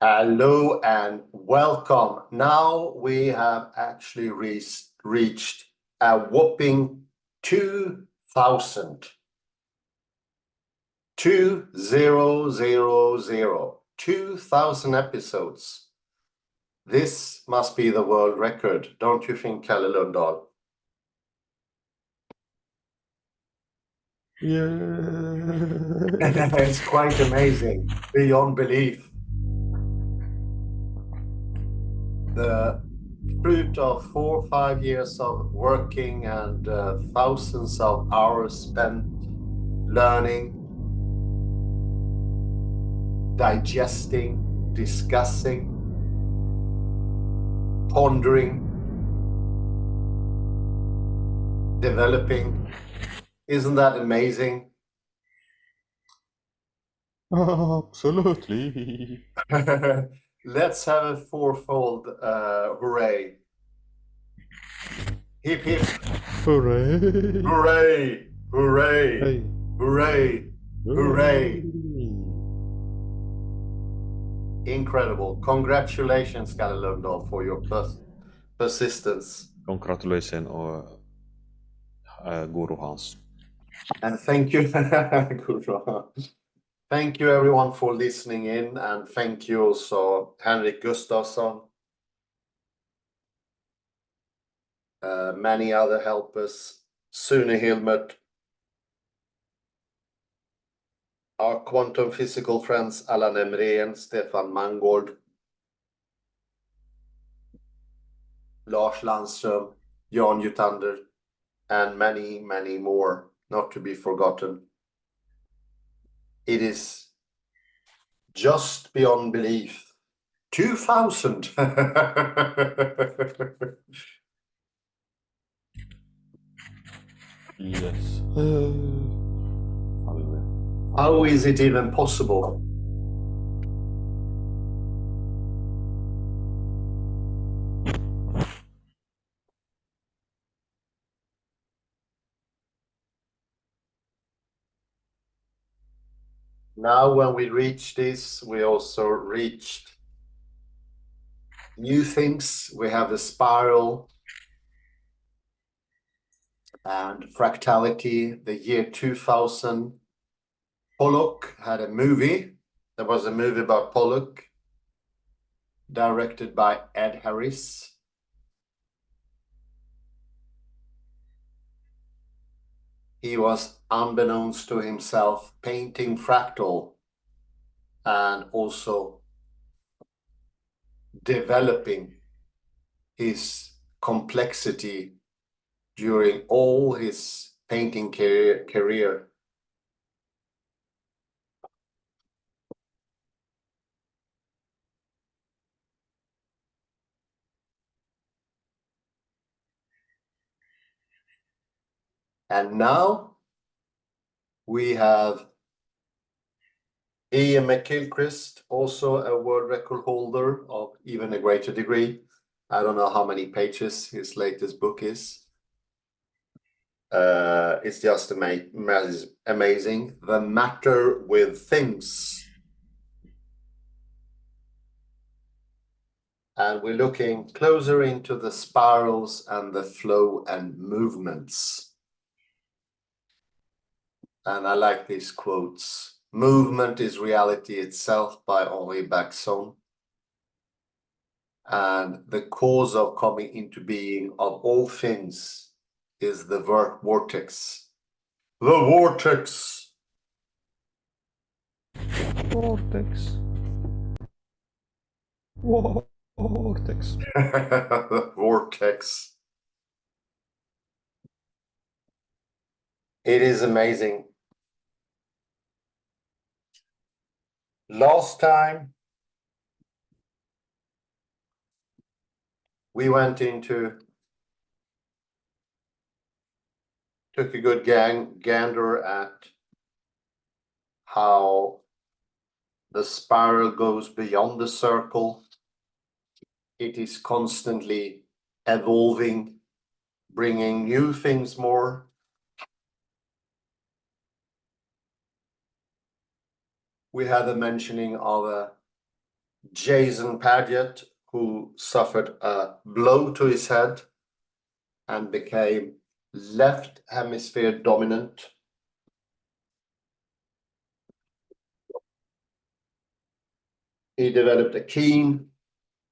Hello and welcome. Now we have actually reached a whopping 2,000. 2,000 episodes. This must be the world record, don't you think, Kalle Lundahl? Yeah. It's quite amazing, beyond belief. The fruit of 4 or 5 years of working and thousands of hours spent learning, digesting, discussing, pondering, developing. Isn't that amazing? Absolutely. Let's have a fourfold hooray. Hip hip, Hooray. hooray, hooray, Hey. hooray, hooray. Hooray. Incredible. Congratulations, Kalle Lundahl, for your persistence. Congratulations, Guru Hans. And thank you. Thank you everyone for listening in, and thank you also Henrik Gustafsson, many other helpers, Sune Hilmert, our quantum physical friends Allan Emrén, Stefan Mangold, Lars Landström, Jan Jutander, and many, many more, not to be forgotten. It is just beyond belief. 2,000! Yes. Hallelujah. How is it even possible? Now, when we reach this, we also reached new things. We have the spiral and fractality, the year 2000. Pollock had a movie. There was a movie about Pollock, directed by Ed Harris. He was, unbeknownst to himself, painting fractal and also developing his complexity during all his painting career. And now we have Iain McGilchrist, also a world record holder of even a greater degree. I don't know how many pages his latest book is. It's just amazing. The Matter with Things. And we're looking closer into the spirals and the flow and movements. And I like these quotes. Movement is reality itself by Henri Bergson. And the cause of coming into being of all things is the vortex. The vortex. Vortex. Vortex. The vortex. It is amazing. Last time we went into, took a good gander at how the spiral goes beyond the circle. It is constantly evolving, bringing new things more. We had a mentioning of a Jason Paget, who suffered a blow to his head and became left hemisphere dominant. He developed a keen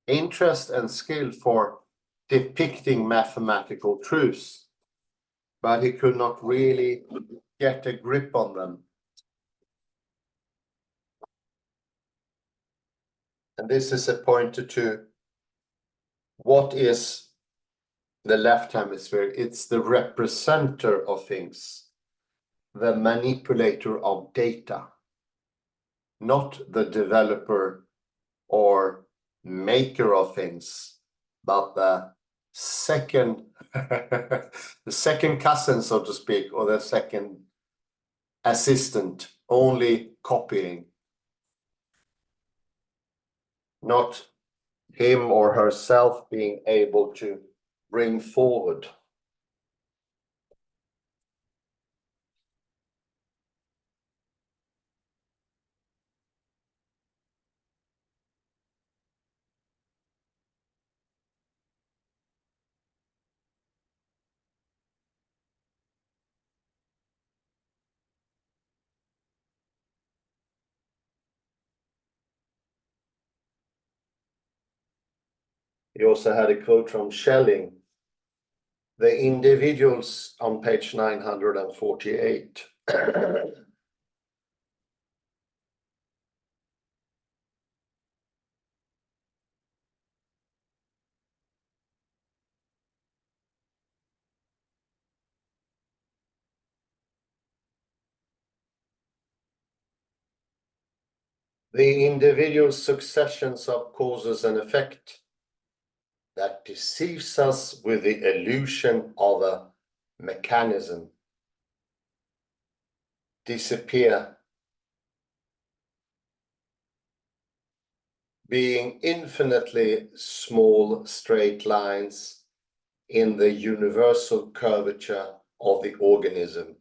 interest and skill for depicting mathematical truths, but he could not really get a grip on them. And this is a pointer to what is the left hemisphere. It's the representer of things, the manipulator of data, not the developer or maker of things, but the second the second cousin, so to speak, or the second assistant, only copying, not him or herself being able to bring forward. He also had a quote from Schelling, the individuals, on page 948. The individual successions of causes and effect that deceives us with the illusion of a mechanism disappear, being infinitely small straight lines in the universal curvature of the organism,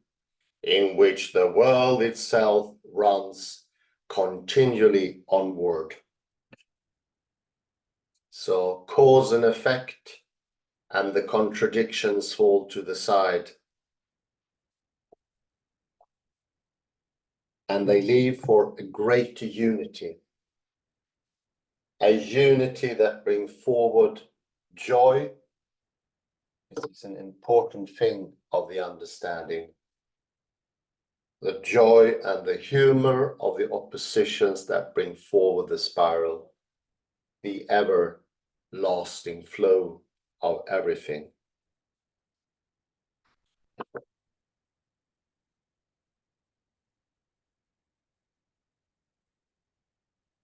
in which the world itself runs continually onward. So cause and effect and the contradictions fall to the side. And they leave for a greater unity. A unity that brings forward joy. This is an important thing of the understanding. The joy and the humor of the oppositions that bring forward the spiral, the everlasting flow of everything.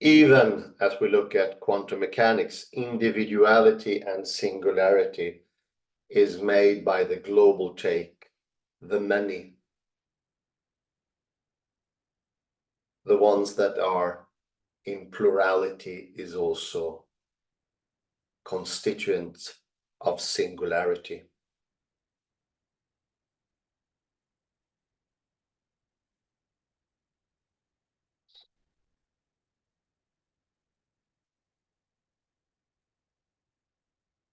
Even as we look at quantum mechanics, individuality and singularity is made by the global take, the many, the ones that are in plurality is also constituent of singularity.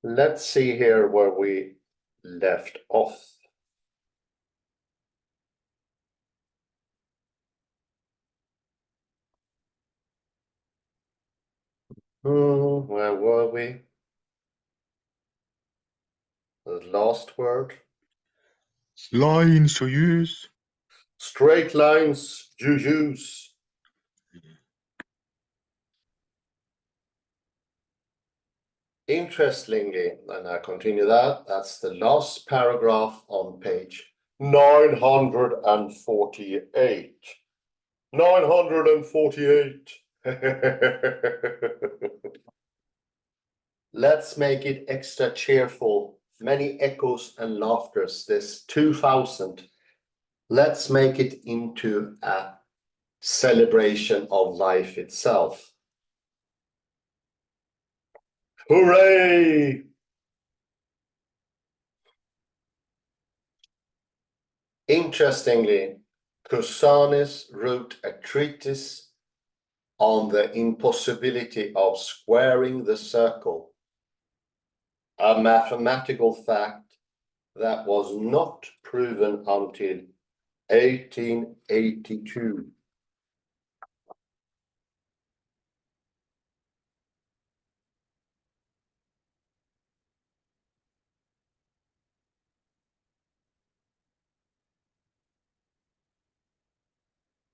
Let's see here where we left off. Where were we? The last word. Lines to use. Straight lines you use. Interestingly, and I continue that, that's the last paragraph on page 948. 948. Let's make it extra cheerful. Many echoes and laughters. This 2000. Let's make it into a celebration of life itself. Hooray! Interestingly, Cusanis wrote a treatise on the impossibility of squaring the circle, a mathematical fact that was not proven until 1882.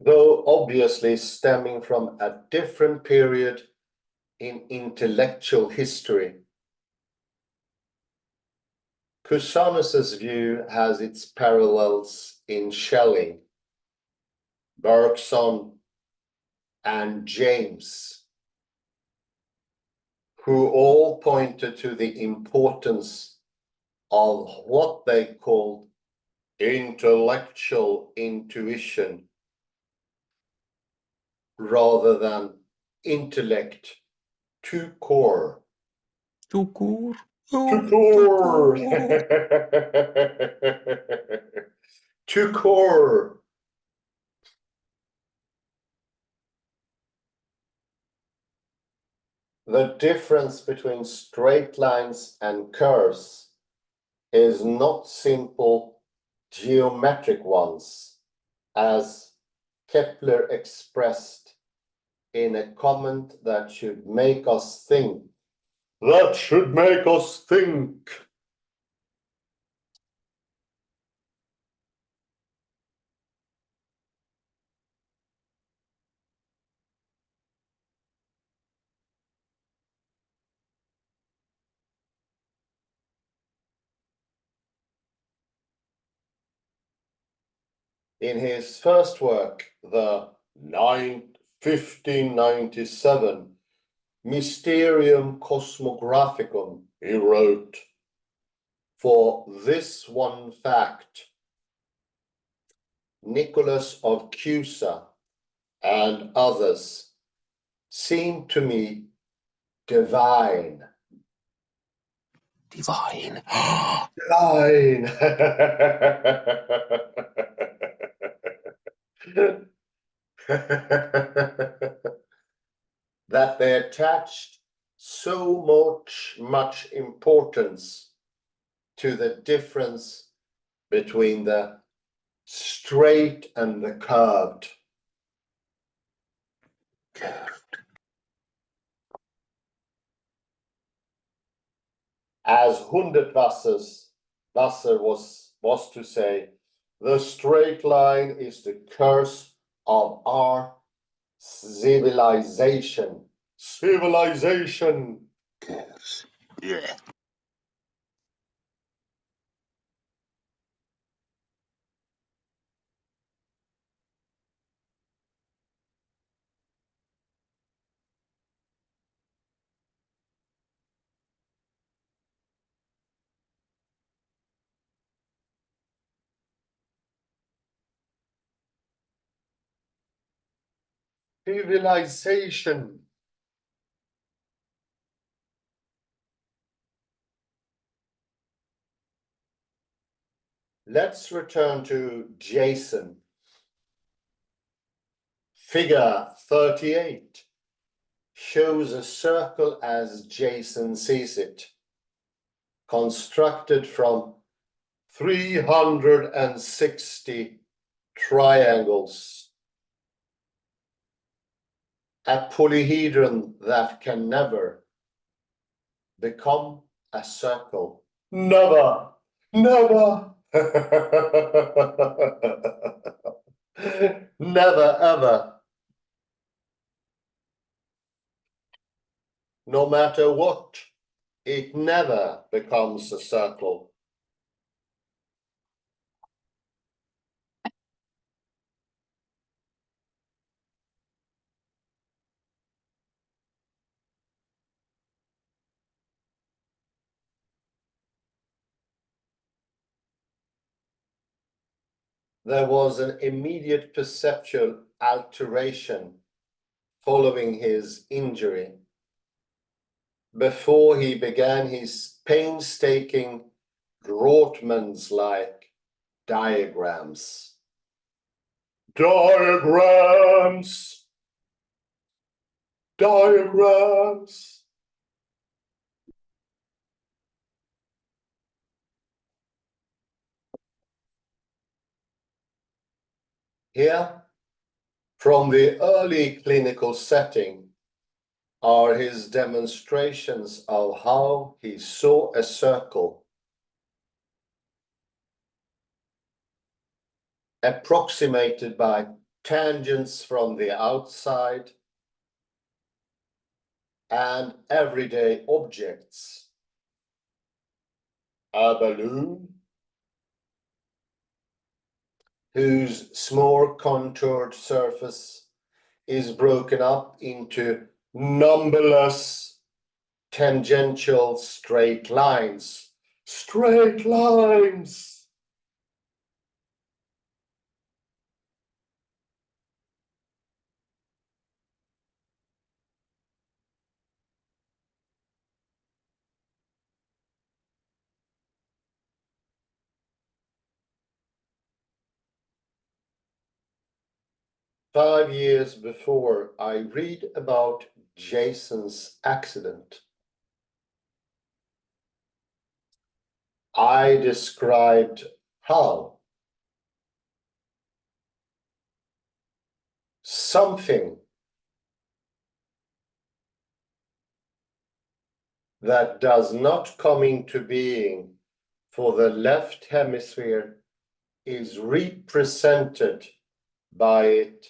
Though obviously stemming from a different period in intellectual history, Cusanus's view has its parallels in Schelling, Bergson, and James, who all pointed to the importance of what they called intellectual intuition rather than intellect to core. To core. To core. To core. The difference between straight lines and curves is not simple geometric ones, as Kepler expressed in a comment that should make us think. That should make us think. In his first work, the 1597 Mysterium Cosmographicum, he wrote, "For this one fact, Nicholas of Cusa and others seem to me divine." Divine. Divine. That they attached so much importance to the difference between the straight and the curved. Curved. As Hundertwasser was to say, the straight line is the curse of our civilization. Civilization. Curves. Yeah. Civilization. Let's return to Jason. Figure 38 shows a circle as Jason sees it, constructed from 360 triangles. A polyhedron that can never become a circle. Never, never. Never ever. No matter what, it never becomes a circle. There was an immediate perceptual alteration following his injury, before he began his painstaking Draughtman's-like diagrams. Diagrams! diagrams. Here, from the early clinical setting, are his demonstrations of how he saw a circle approximated by tangents from the outside and everyday objects. A balloon whose small contoured surface is broken up into numberless tangential straight lines. Straight lines! 5 years before I read about Jason's accident, I described how something that does not come into being for the left hemisphere is represented by it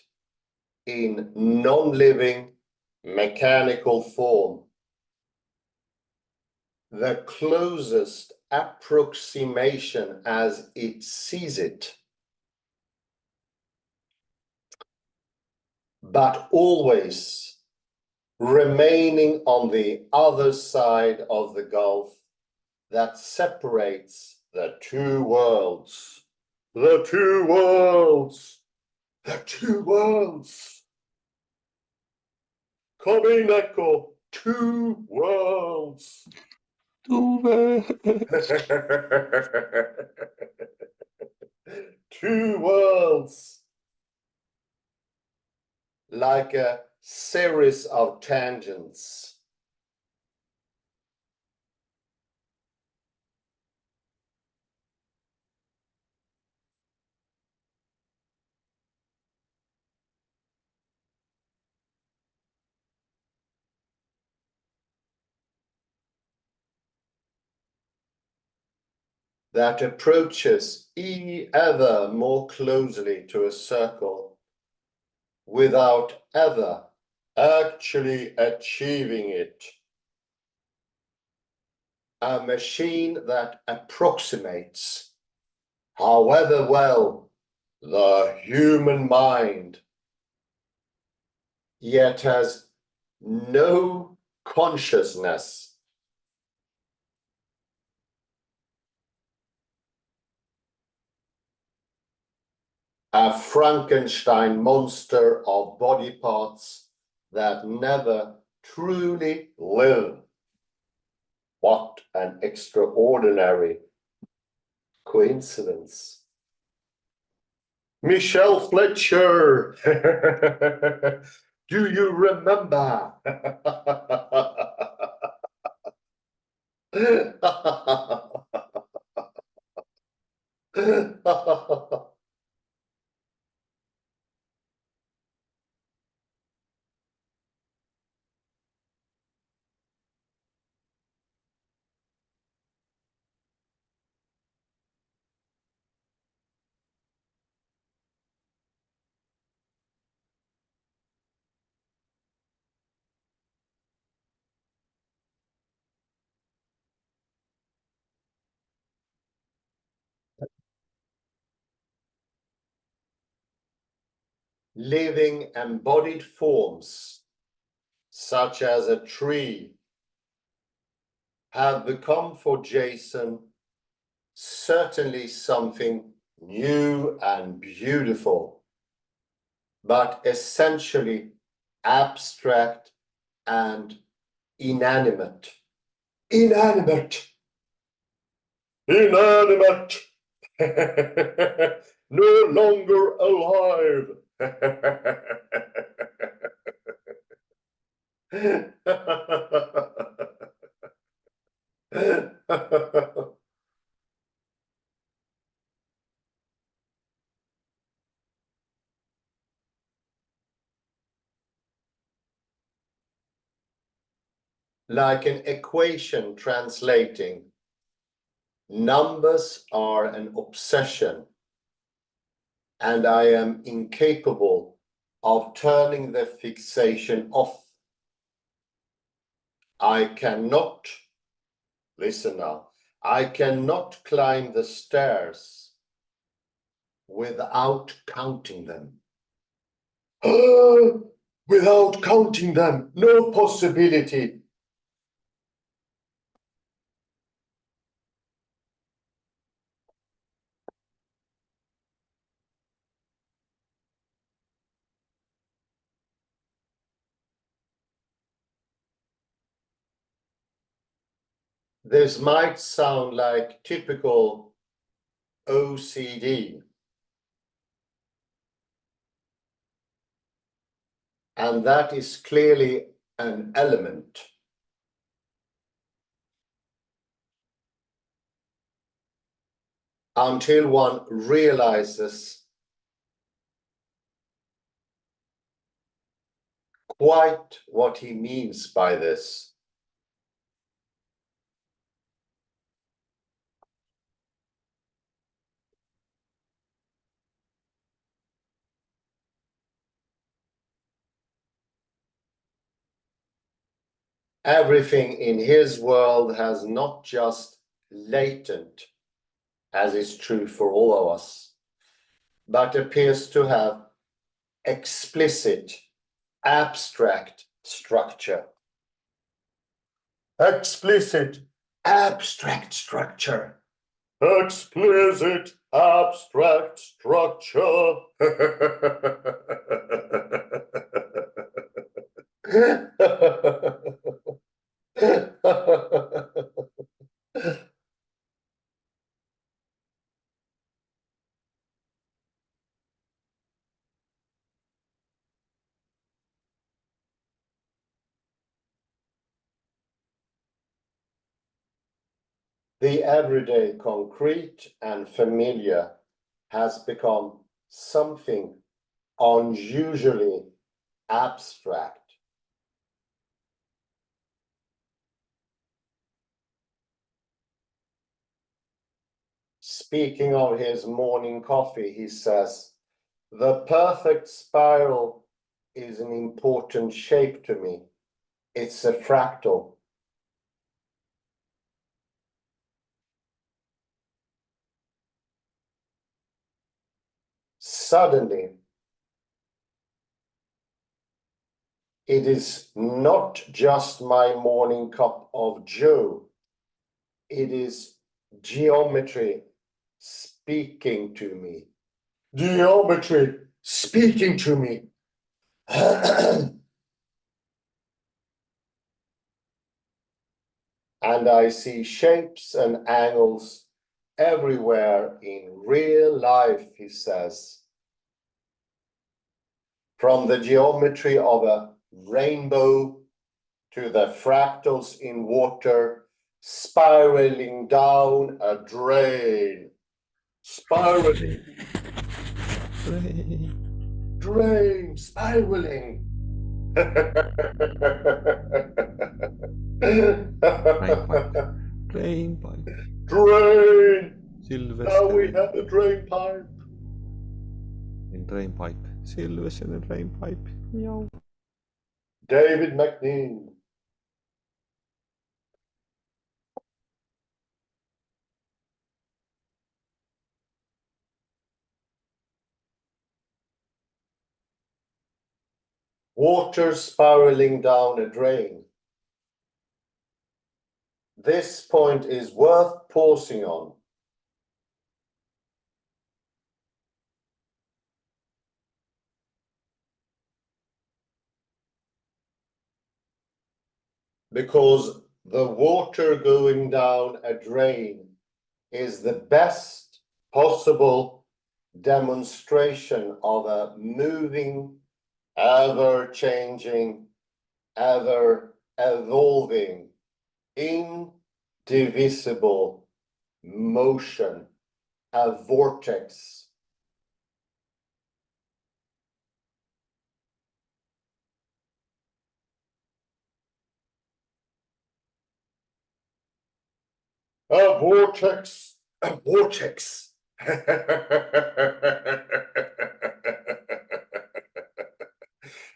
in non-living mechanical form. The closest approximation as it sees it, but always remaining on the other side of the gulf that separates the two worlds. The two worlds! The two worlds! Komineko, two worlds! Two worlds. Two worlds! Like a series of tangents. That approaches ever more closely to a circle without ever actually achieving it. A machine that approximates, however well, the human mind, yet has no consciousness. A Frankenstein monster of body parts that never truly live. What an extraordinary coincidence. Michelle Fletcher, do you remember? Living embodied forms, such as a tree, have become for Jason certainly something new and beautiful, but essentially abstract and inanimate. Inanimate! Inanimate! No longer alive! Like an equation translating, numbers are an obsession, and I am incapable of turning the fixation off. I cannot, listen now, I cannot climb the stairs without counting them. Without counting them, no possibility. This might sound like typical OCD, and that is clearly an element. Until one realizes quite what he means by this. Everything in his world has not just latent, as is true for all of us, but appears to have explicit, abstract structure. Explicit, abstract structure. Explicit, abstract structure. The everyday concrete and familiar has become something unusually abstract. Speaking of his morning coffee, he says, "The perfect spiral is an important shape to me. It's a fractal." Suddenly, it is not just my morning cup of joe. It is geometry speaking to me. Geometry speaking to me. And I see shapes and angles everywhere in real life, he says. From the geometry of a rainbow to the fractals in water, spiraling down a drain. Spiraling. Drain, spiraling. Drain pipe. Drain. Sylvester. Now we have the drain pipe. In drain pipe. Sylvester in drain pipe. Meow. David McNeil. Water spiraling down a drain. This point is worth pausing on. Because the water going down a drain is the best possible demonstration of a moving, ever-changing ever evolving, indivisible motion, a vortex. A vortex, a vortex.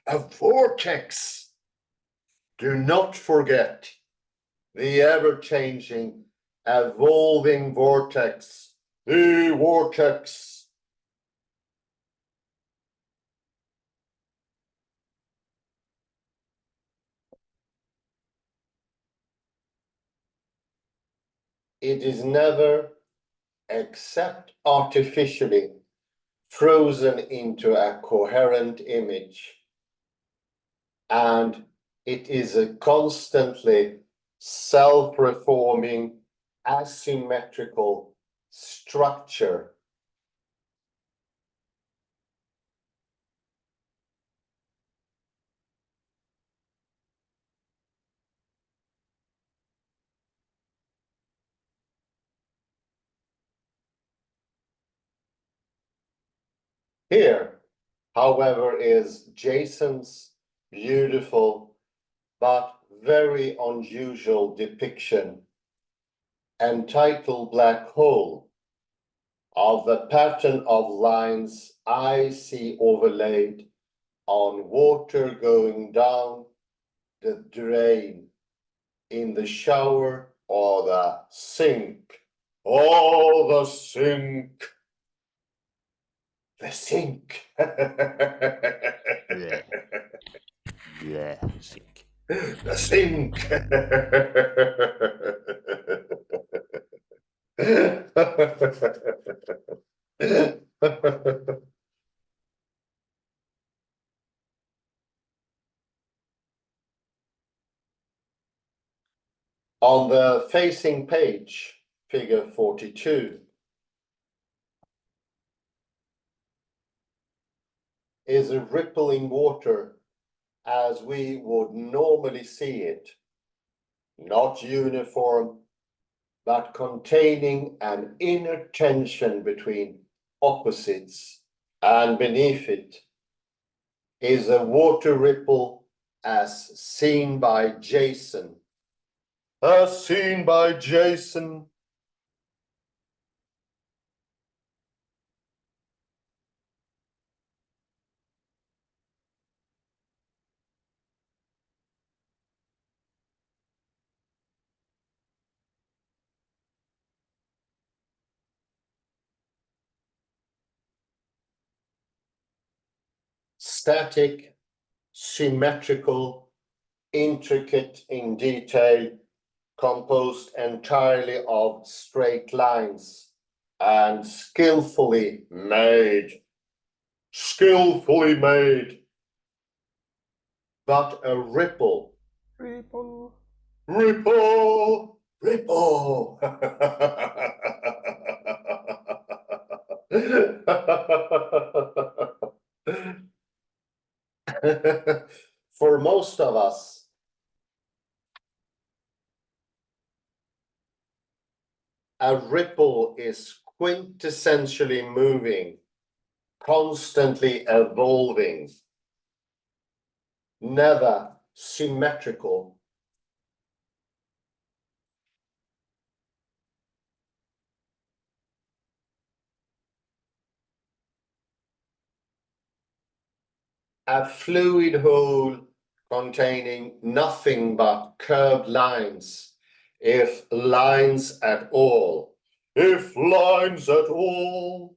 A vortex. Do not forget the ever-changing, evolving vortex. The vortex. It is never, except artificially, frozen into a coherent image. And it is a constantly self-reforming, asymmetrical structure. Here, however, is Jason's beautiful but very unusual depiction, entitled Black Hole, of the pattern of lines I see overlaid on water going down the drain, in the shower or the sink. Oh, the sink. The sink. Yeah. Yeah. Sick. The sink. On the facing page, figure 42, is a rippling water as we would normally see it, not uniform, but containing an inner tension between opposites, and beneath it is a water ripple as seen by Jason. As seen by Jason. Static, symmetrical, intricate in detail, composed entirely of straight lines, and skillfully made. Skillfully made. But a ripple. Ripple. Ripple. Ripple. For most of us, a ripple is quintessentially moving, constantly evolving, never symmetrical. A fluid whole containing nothing but curved lines, if lines at all. If lines at all.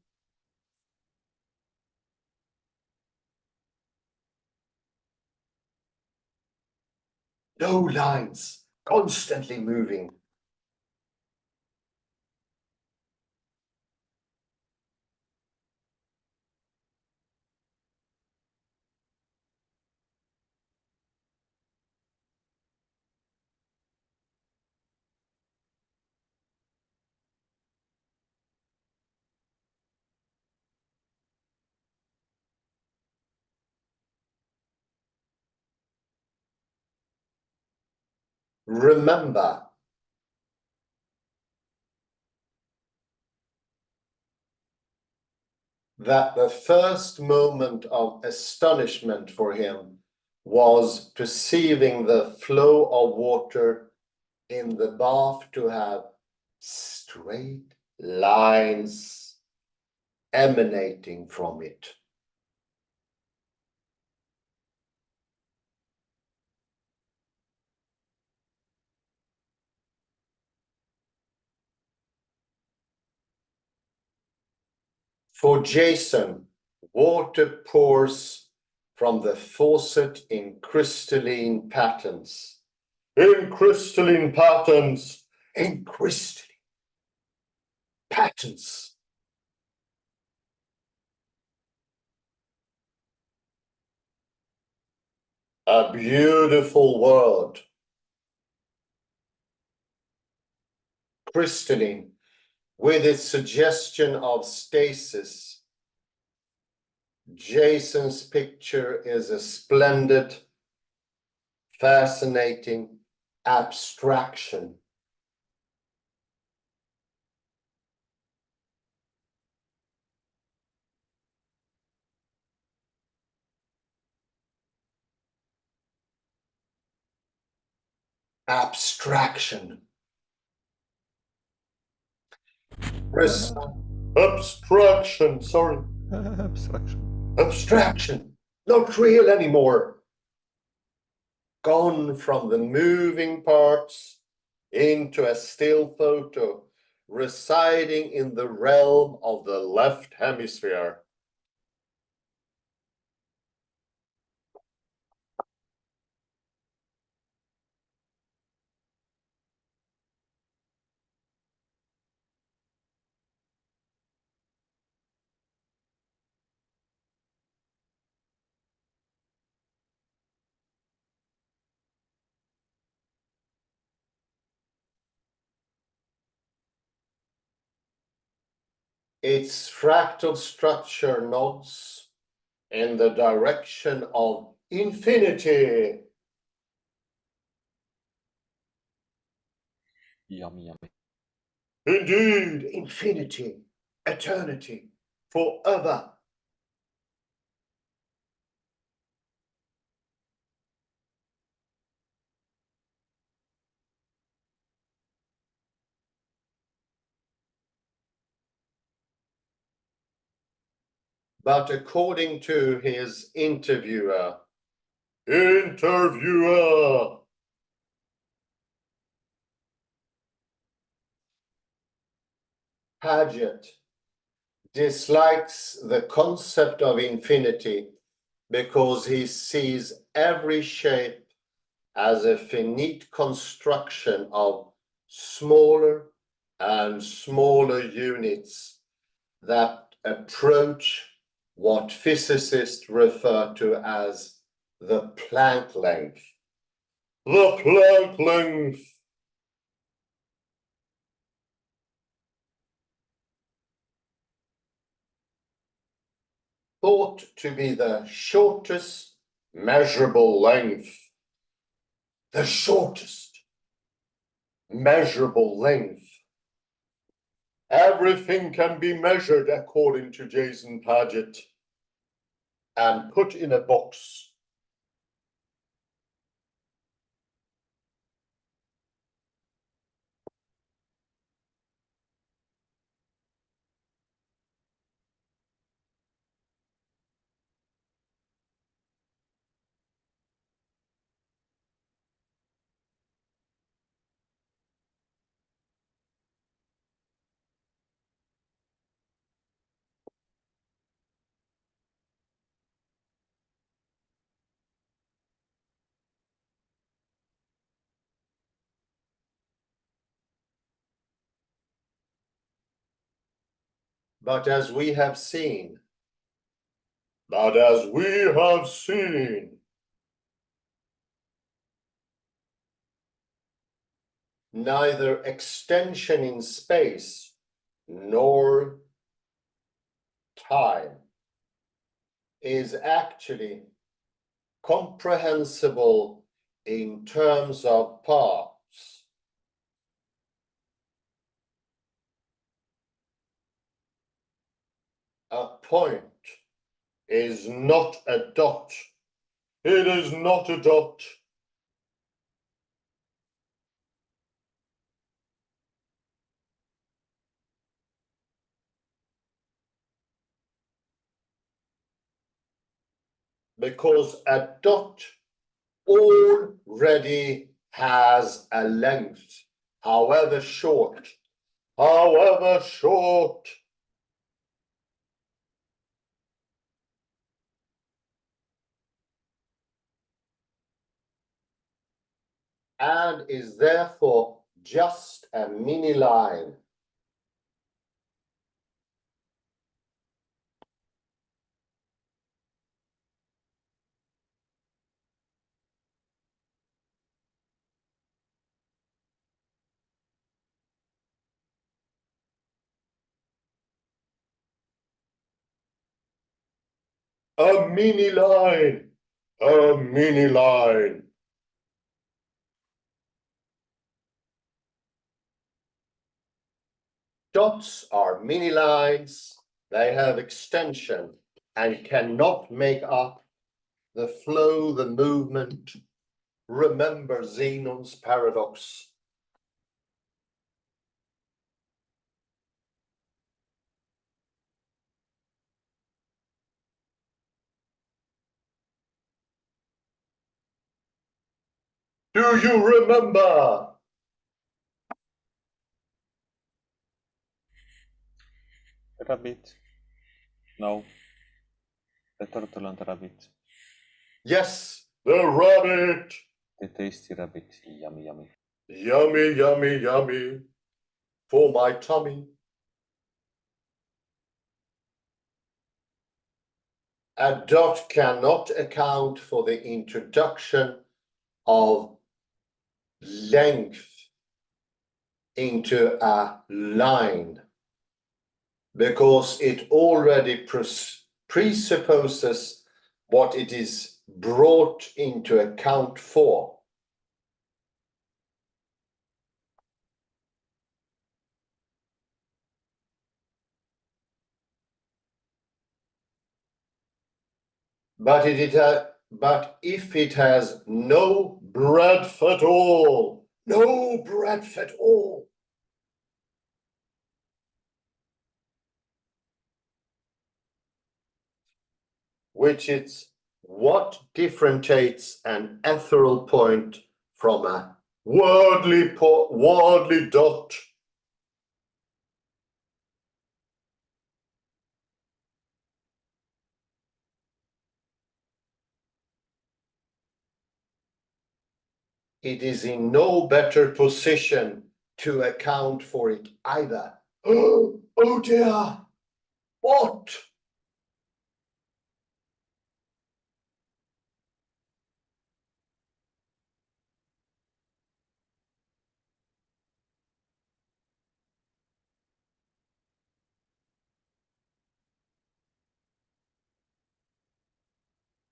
No lines, constantly moving. remember that the first moment of astonishment for him was perceiving the flow of water in the bath to have straight lines emanating from it. For Jason, water pours from the faucet in crystalline patterns. In crystalline patterns. In crystalline patterns. A beautiful word. Crystalline, with its suggestion of stasis. Jason's picture is a splendid, fascinating abstraction. Abstraction. Abstraction, sorry. Abstraction. Abstraction, not real anymore. Gone from the moving parts into a still photo, residing in the realm of the left hemisphere. Its fractal structure nods in the direction of infinity. Yummy, yummy. Indeed, infinity, eternity, forever. But according to his interviewer, Paget dislikes the concept of infinity because he sees every shape as a finite construction of smaller and smaller units that approach what physicists refer to as the Planck length. The Planck length. Thought to be the shortest measurable length. The shortest measurable length. Everything can be measured according to Jason Paget and put in a box. But as we have seen, neither extension in space nor time is actually comprehensible in terms of path. dots. A point is not a dot. It is not a dot. Because a dot already has a length, however short, however short. And is therefore just a mini line. A mini line, a mini line. Dots are mini lines. They have extension and cannot make up the flow, the movement. Remember Zenon's paradox. Do you remember? Rabbit. No. The turtle and the rabbit. Yes, the rabbit. The tasty rabbit. Yummy, yummy. Yummy, yummy, yummy. For my tummy. A dot cannot account for the introduction of length into a line because it already presupposes what it is brought into account for. But if it has no breadth at all, no breadth at all, which is what differentiates an ethereal point from a worldly dot. It is in no better position to account for it either. Oh dear, what?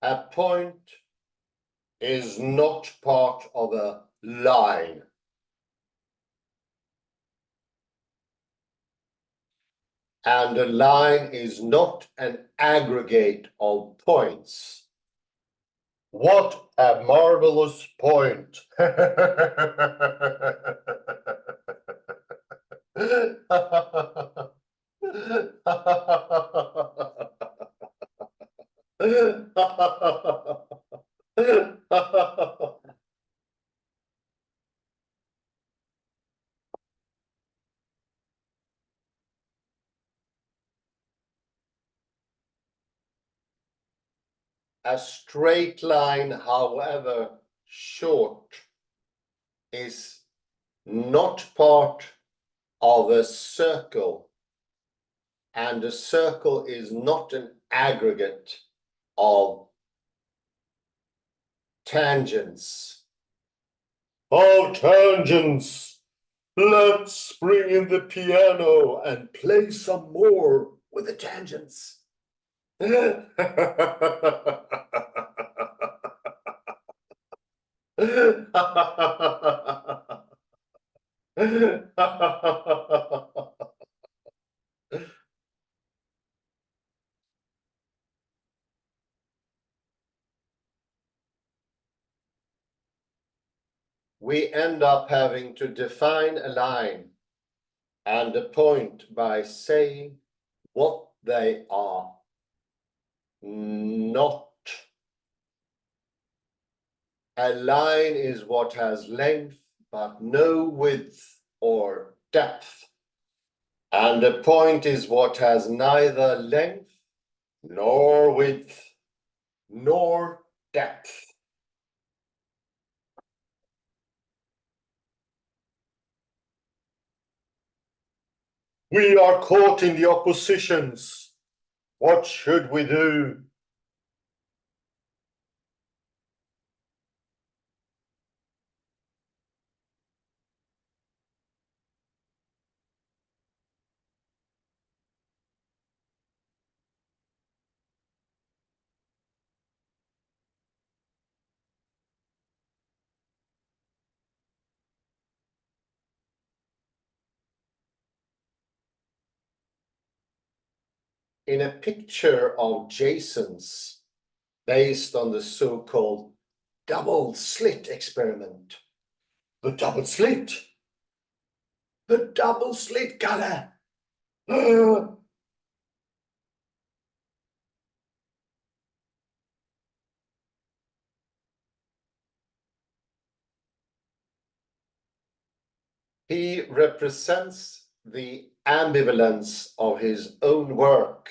A point is not part of a line. And a line is not an aggregate of points. What a marvelous point. A straight line, however short, is not part of a circle, and a circle is not an aggregate of tangents. Oh, tangents! Let's bring in the piano and play some more with the tangents. We end up having to define a line and a point by saying what they are not. A line is what has length but no width or depth, and a point is what has neither length nor width nor depth. We are caught in the oppositions. What should we do? In a picture of Jason's, based on the so-called double slit experiment. The double slit! The double slit color! He represents the ambivalence of his own work.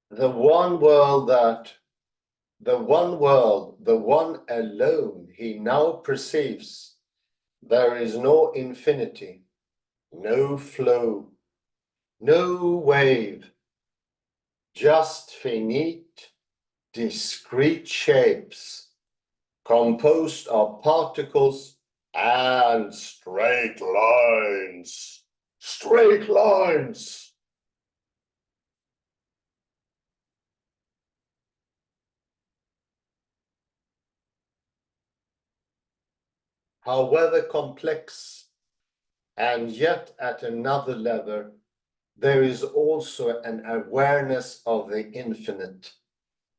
The one world, the one alone he now perceives, there is no infinity, no flow, no wave, just finite, discrete shapes, composed of particles and straight lines. Straight lines! However complex, and yet at another level, there is also an awareness of the infinite,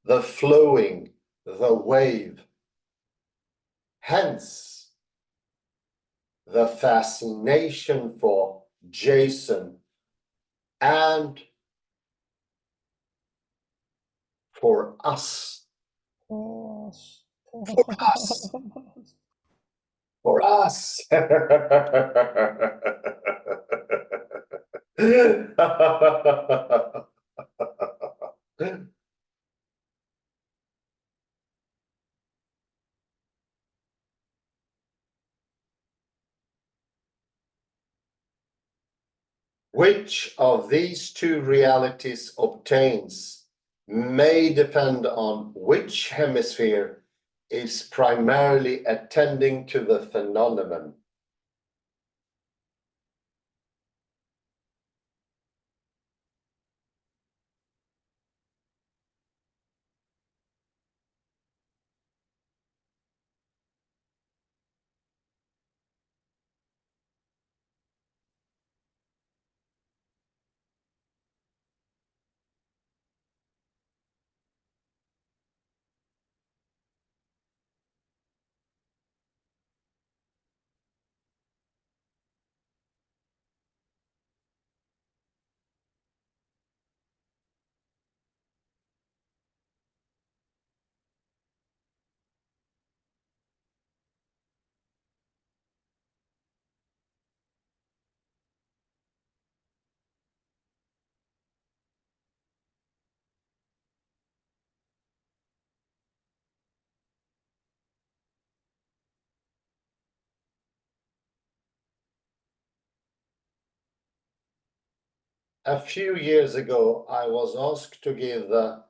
the flowing, the wave. Hence, the fascination for Jason and for us. For us. For us. Which of these two realities obtains may depend on which hemisphere is primarily attending to the phenomenon. A few years ago, I was asked to give the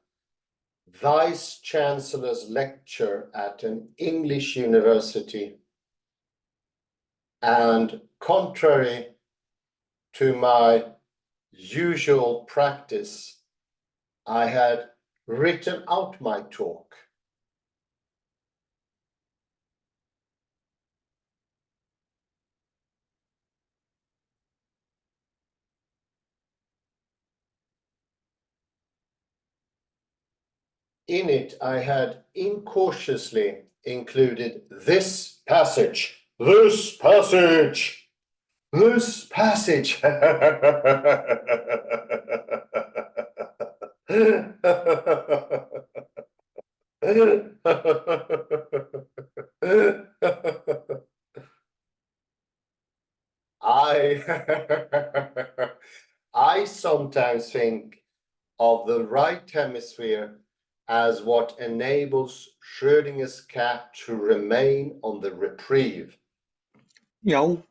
Vice Chancellor's lecture at an English university, and contrary to my usual practice, I had written out my talk. In it, I had incautiously included this passage. This passage. This passage. I sometimes think of the right hemisphere as what enables Schrödinger's cat to remain on the reprieve. Meow.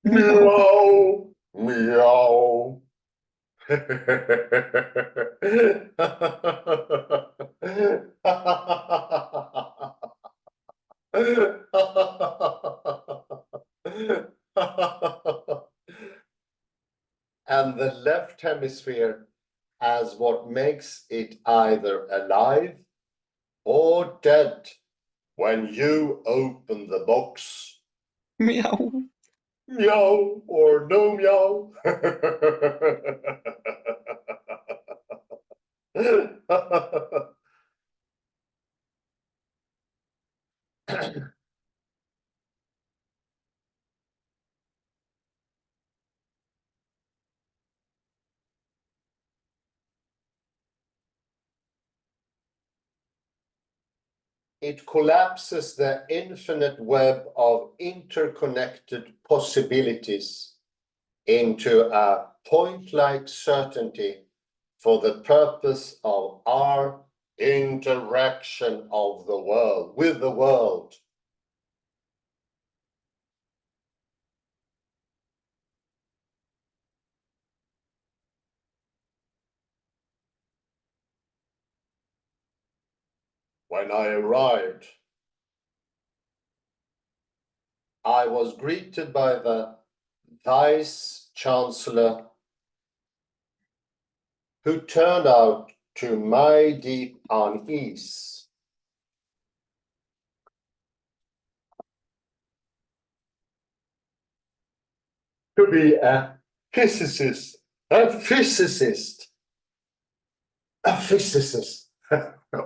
Meow, meow. And the left hemisphere as what makes it either alive or dead when you open the box. Meow. Meow or no meow. It collapses the infinite web of interconnected possibilities into a point-like certainty for the purpose of our interaction of the world, with the world. When I arrived, I was greeted by the Vice Chancellor, who turned out to my deep unease. To be a physicist.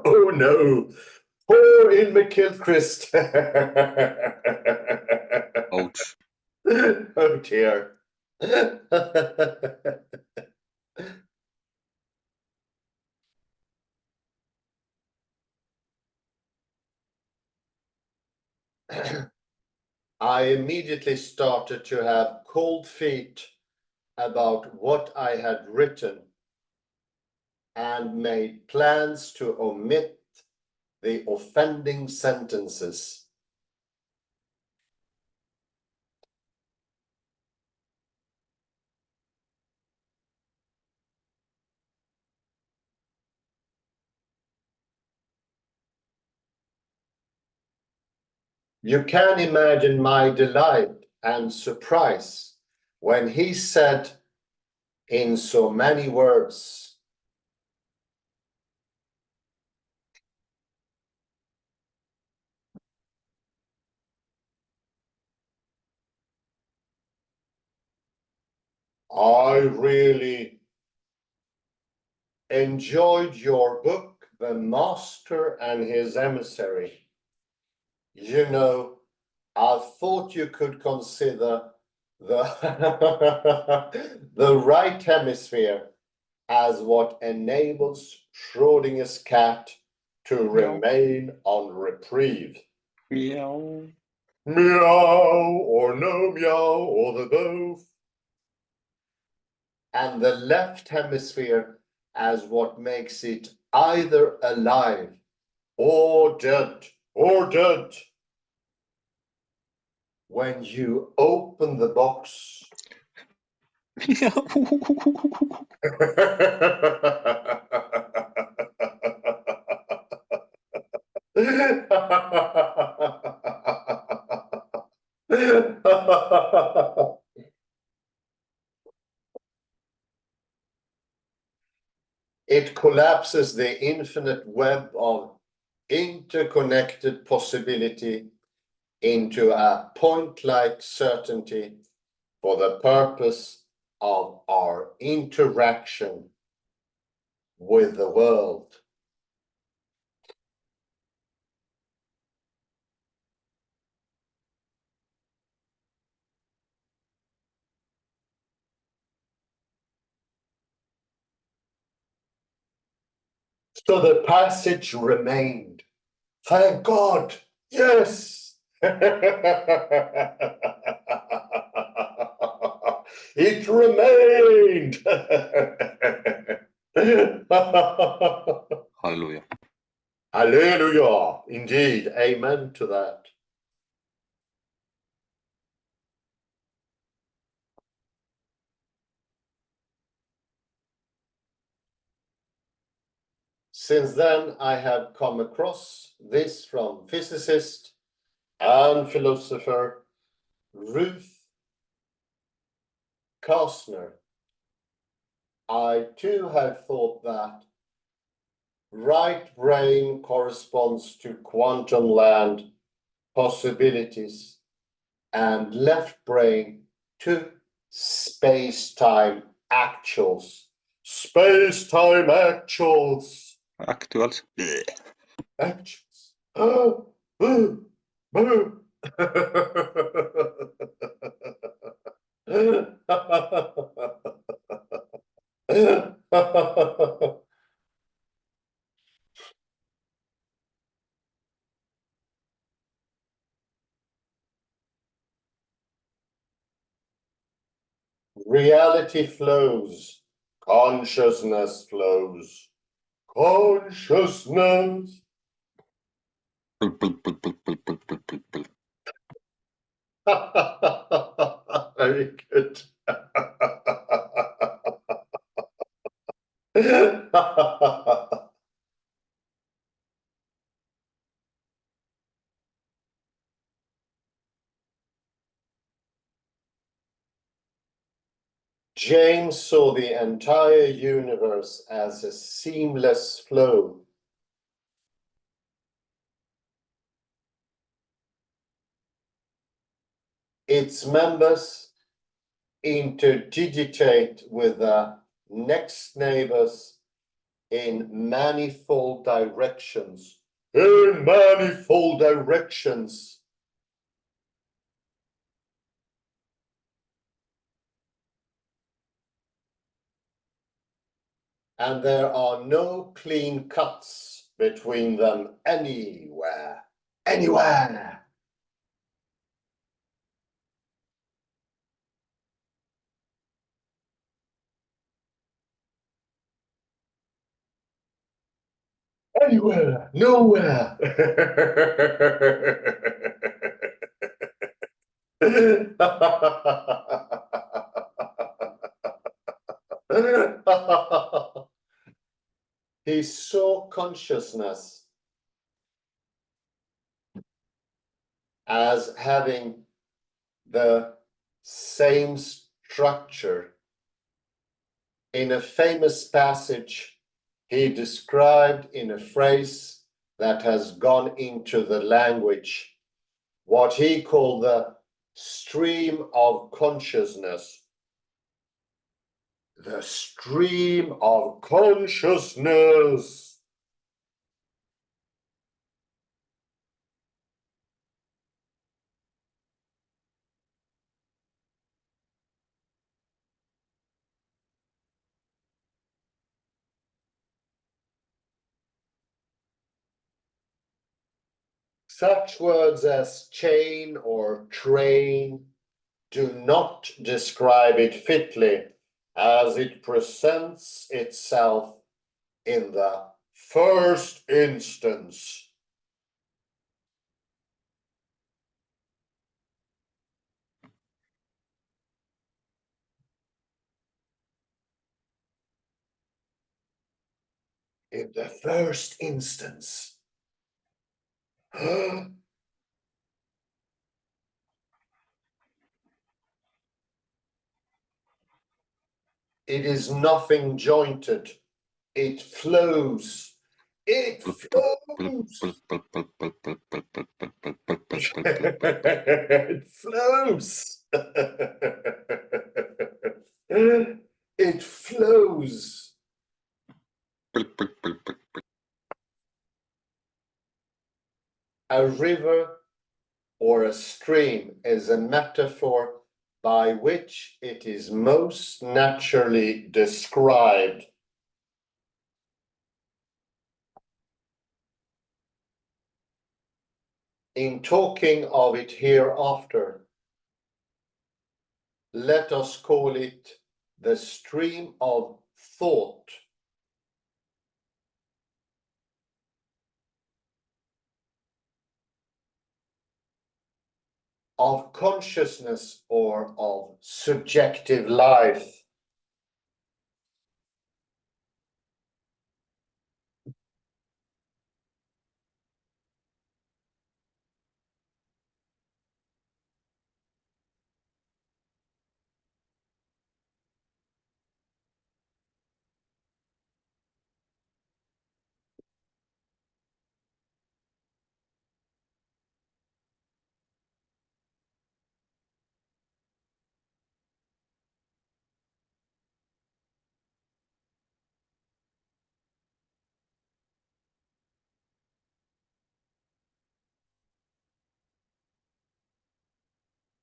Oh no, poor Iain McGilchrist. Ouch. Oh dear. I immediately started to have cold feet about what I had written and made plans to omit the offending sentences. You can imagine my delight and surprise when he said in so many words, I really enjoyed your book, The Master and His Emissary. You know, I thought you could consider the, the right hemisphere as what enables Schrödinger's cat to remain on reprieve. Meow. Meow or no meow or the both. And the left hemisphere as what makes it either alive or dead, when you open the box. Meow. It collapses the infinite web of interconnected possibility into a point-like certainty for the purpose of our interaction with the world. So the passage remained. Thank God, yes. It remained. Hallelujah. Hallelujah, indeed, amen to that. Since then, I have come across this from physicist and philosopher Ruth Kastner. I too have thought that right brain corresponds to quantum land possibilities and left brain to space-time actuals. Space-time actuals. Actuals. Actuals. Oh, boo, boo. Reality flows, consciousness flows. Consciousness. Very good. James saw the entire universe as a seamless flow. Its members interdigitate with the next neighbors in manifold directions. In manifold directions. And there are no clean cuts between them anywhere. Anywhere. Anywhere. Nowhere. He saw consciousness as having the same structure. In a famous passage, he described in a phrase that has gone into the language what he called the stream of consciousness. The stream of consciousness. Such words as chain or train do not describe it fitly as it presents itself in the first instance. In the first instance. It is nothing jointed It flows. It flows. It flows. It flows. A river or a stream is a metaphor by which it is most naturally described. In talking of it hereafter, let us call it the stream of thought, of consciousness, or of subjective life.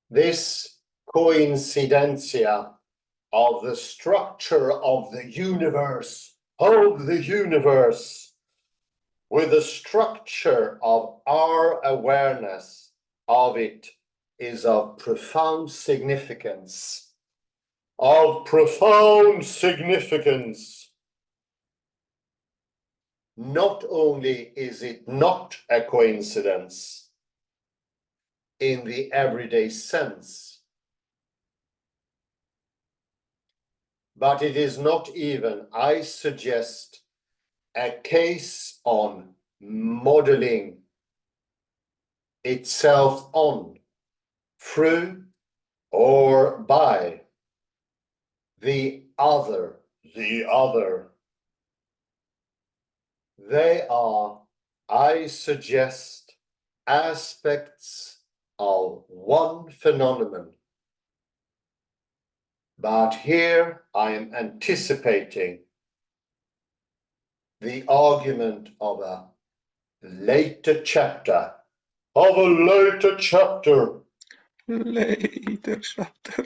This coincidencia of the structure of the universe, with the structure of our awareness of it, is of profound significance. Of profound significance. Not only is it not a coincidence in the everyday sense, but it is not even, I suggest, a case on modeling itself on, through, or by the other. They are, I suggest, aspects of one phenomenon. But here I am anticipating the argument of a later chapter. Later chapter.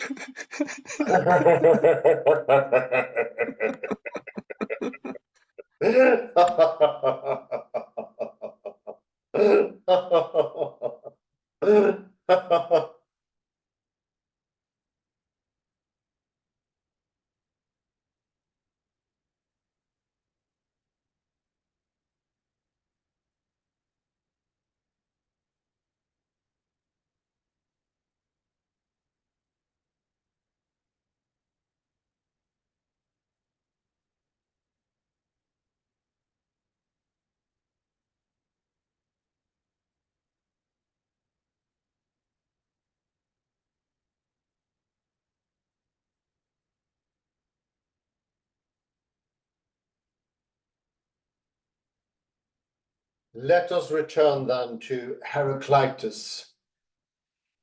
Let us return then to Heraclitus,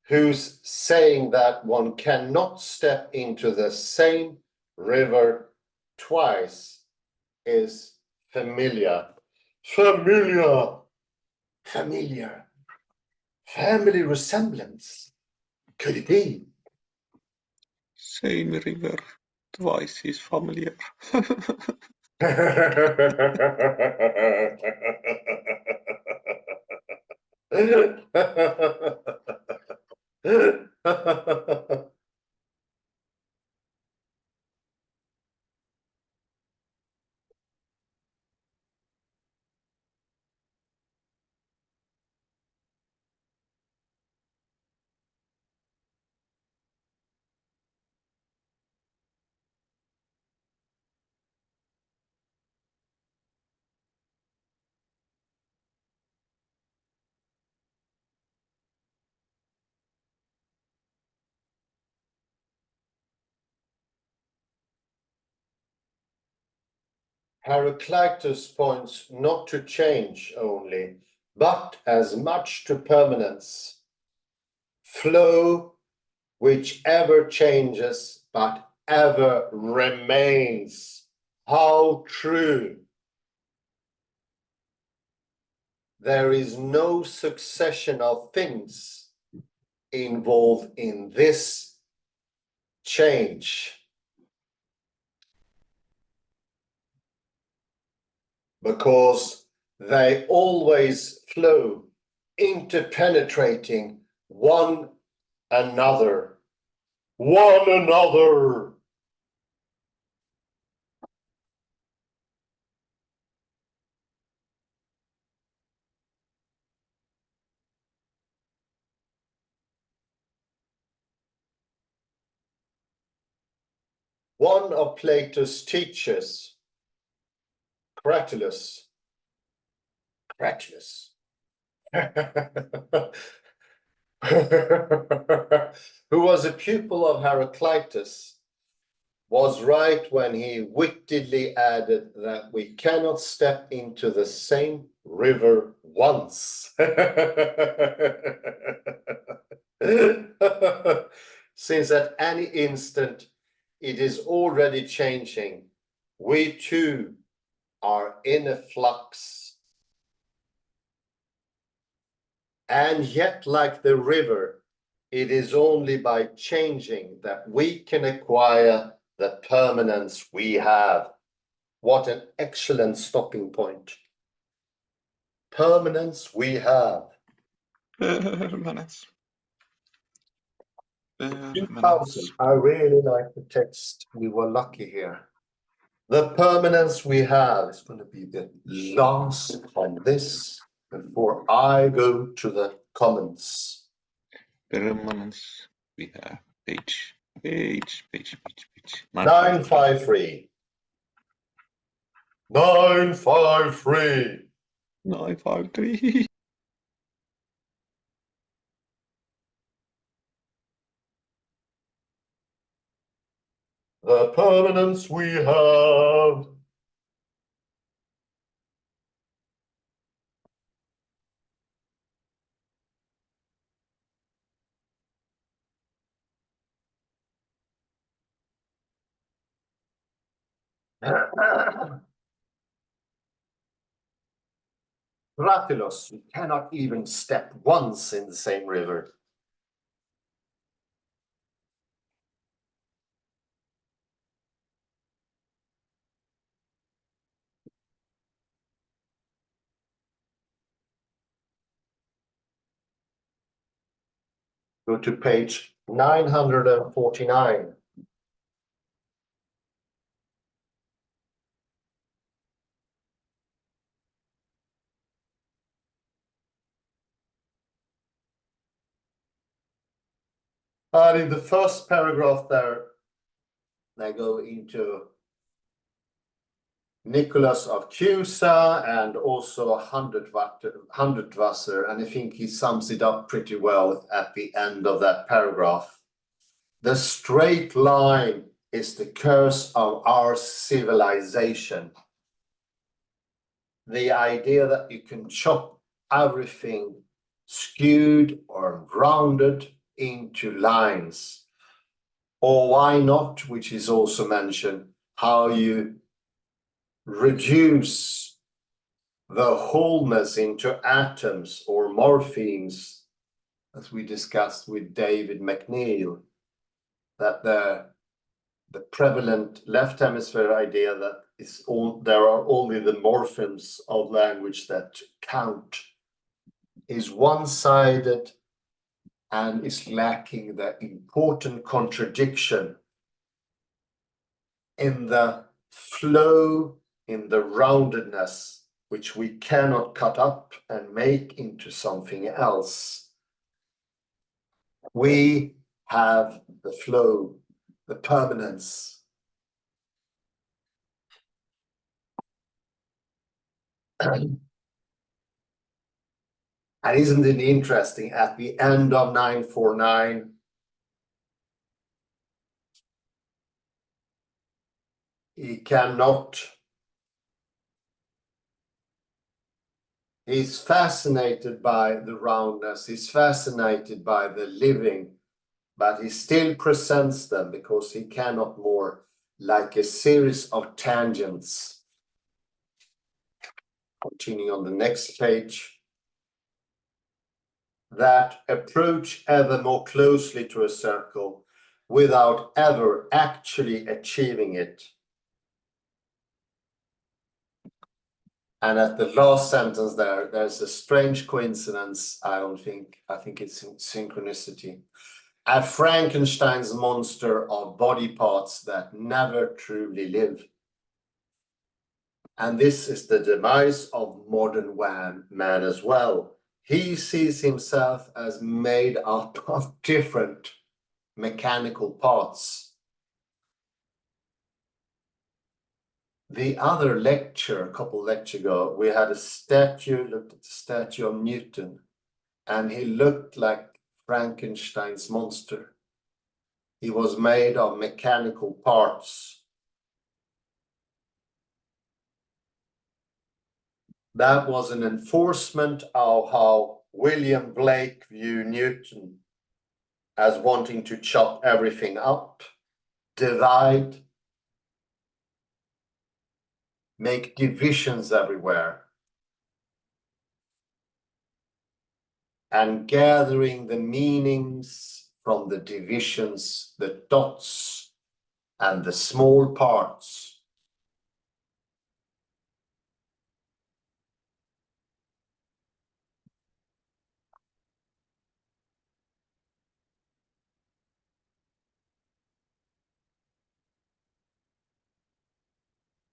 who's saying that one cannot step into the same river twice, is familiar. Familiar. Family resemblance. Could it be? Same river, twice is familiar. Heraclitus points not to change only, but as much to permanence. Flow which ever changes, but ever remains. How true! There is no succession of things involved in this change, because they always flow, interpenetrating one another. One another. One of Plato's teachers, Cratylus, who was a pupil of Heraclitus, was right when he wittily added that we cannot step into the same river once. Since at any instant it is already changing, we too are in a flux. And yet, like the river, it is only by changing that we can acquire the permanence we have. What an excellent stopping point. Permanence we have. Permanence. 2000. I really like the text. We were lucky here. The permanence we have is going to be the last of this before I go to the comments. Permanence we have. Page. 953. 953. 953. The permanence we have. Cratylus, you cannot even step once in the same river. Go to page 949. And in the first paragraph there, they go into Nicholas of Cusa and also Hundertwasser, and I think he sums it up pretty well at the end of that paragraph. The straight line is the curse of our civilization. The idea that you can chop everything skewed or rounded into lines. Or why not, which is also mentioned, how you reduce the wholeness into atoms or morphemes, as we discussed with David McNeil, that the prevalent left hemisphere idea that there are only the morphemes of language that count is one-sided and is lacking the important contradiction in the flow, in the roundedness, which we cannot cut up and make into something else. We have the flow, the permanence. And isn't it interesting, at the end of 949, he cannot He's fascinated by the roundness, he's fascinated by the living, but he still presents them because he cannot more, like a series of tangents. Continuing on the next page. That approach ever more closely to a circle without ever actually achieving it. And at the last sentence there's a strange coincidence. I think it's synchronicity. A Frankenstein's monster of body parts that never truly live. And this is the demise of modern man as well. He sees himself as made up of different mechanical parts. The other lecture, a couple lectures ago, we had looked at the statue of Newton, and he looked like Frankenstein's monster. He was made of mechanical parts. That was an enforcement of how William Blake viewed Newton, as wanting to chop everything up, divide, make divisions everywhere, and gathering the meanings from the divisions, the dots, and the small parts.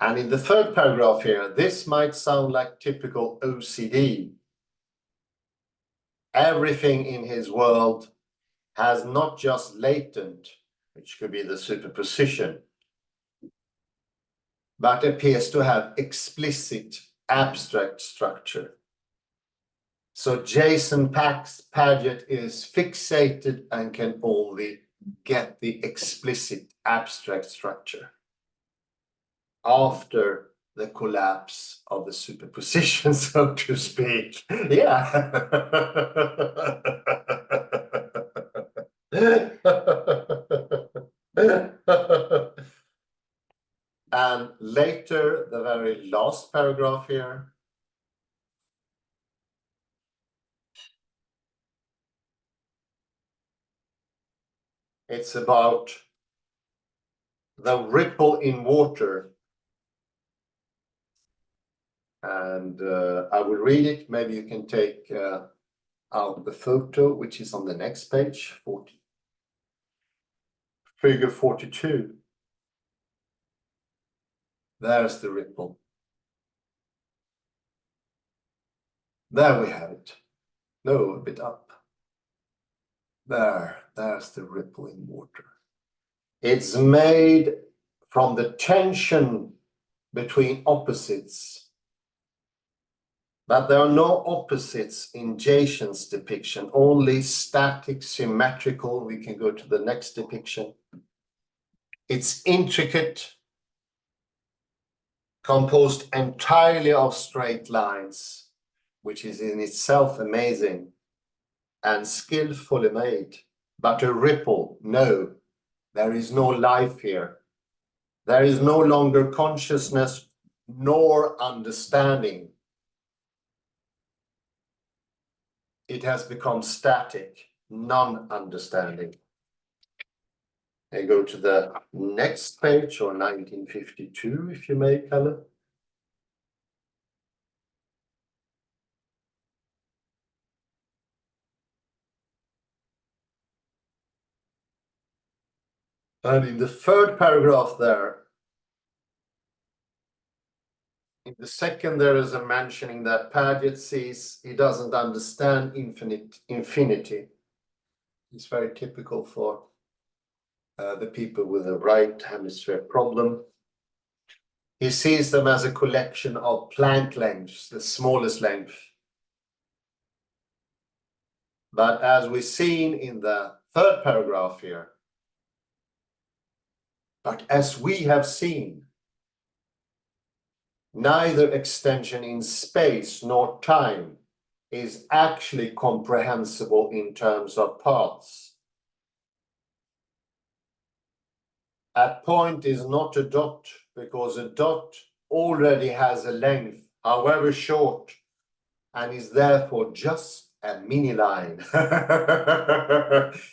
And in the third paragraph here, this might sound like typical OCD. Everything in his world has not just latent, which could be the superposition, but appears to have explicit abstract structure. So Jason Paget is fixated and can only get the explicit abstract structure after the collapse of the superposition, so to speak. Yeah. And later, the very last paragraph here. It's about the ripple in water. And I will read it. Maybe you can take out the photo, which is on the next page, 40. Figure 42. There's the ripple. There we have it. No, a bit up. There's the ripple in water. It's made from the tension between opposites. But there are no opposites in Jason's depiction, only static, symmetrical. We can go to the next depiction. It's intricate, composed entirely of straight lines, which is in itself amazing, and skillfully made. But a ripple, no, there is no life here. There is no longer consciousness nor understanding. It has become static, non-understanding. And go to the next page, or 1952, if you may, Kalle. And in the third paragraph there, in the second, there is a mentioning that Paget sees he doesn't understand infinity. It's very typical for the people with a right hemisphere problem. He sees them as a collection of Planck lengths, the smallest length. But as we've seen in the third paragraph here, but as we have seen, neither extension in space nor time is actually comprehensible in terms of paths. A point is not a dot because a dot already has a length, however short, and is therefore just a mini line.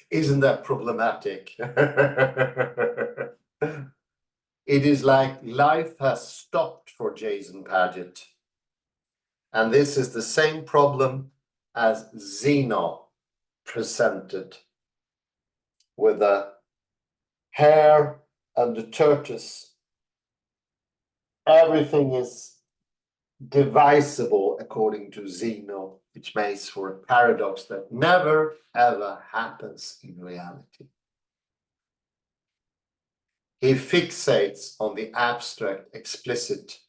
Isn't that problematic? It is like life has stopped for Jason Paget. And this is the same problem as Zeno presented with the hare and the tortoise. Everything is divisible according to Zeno, which makes for a paradox that never ever happens in reality. He fixates on the abstract explicit.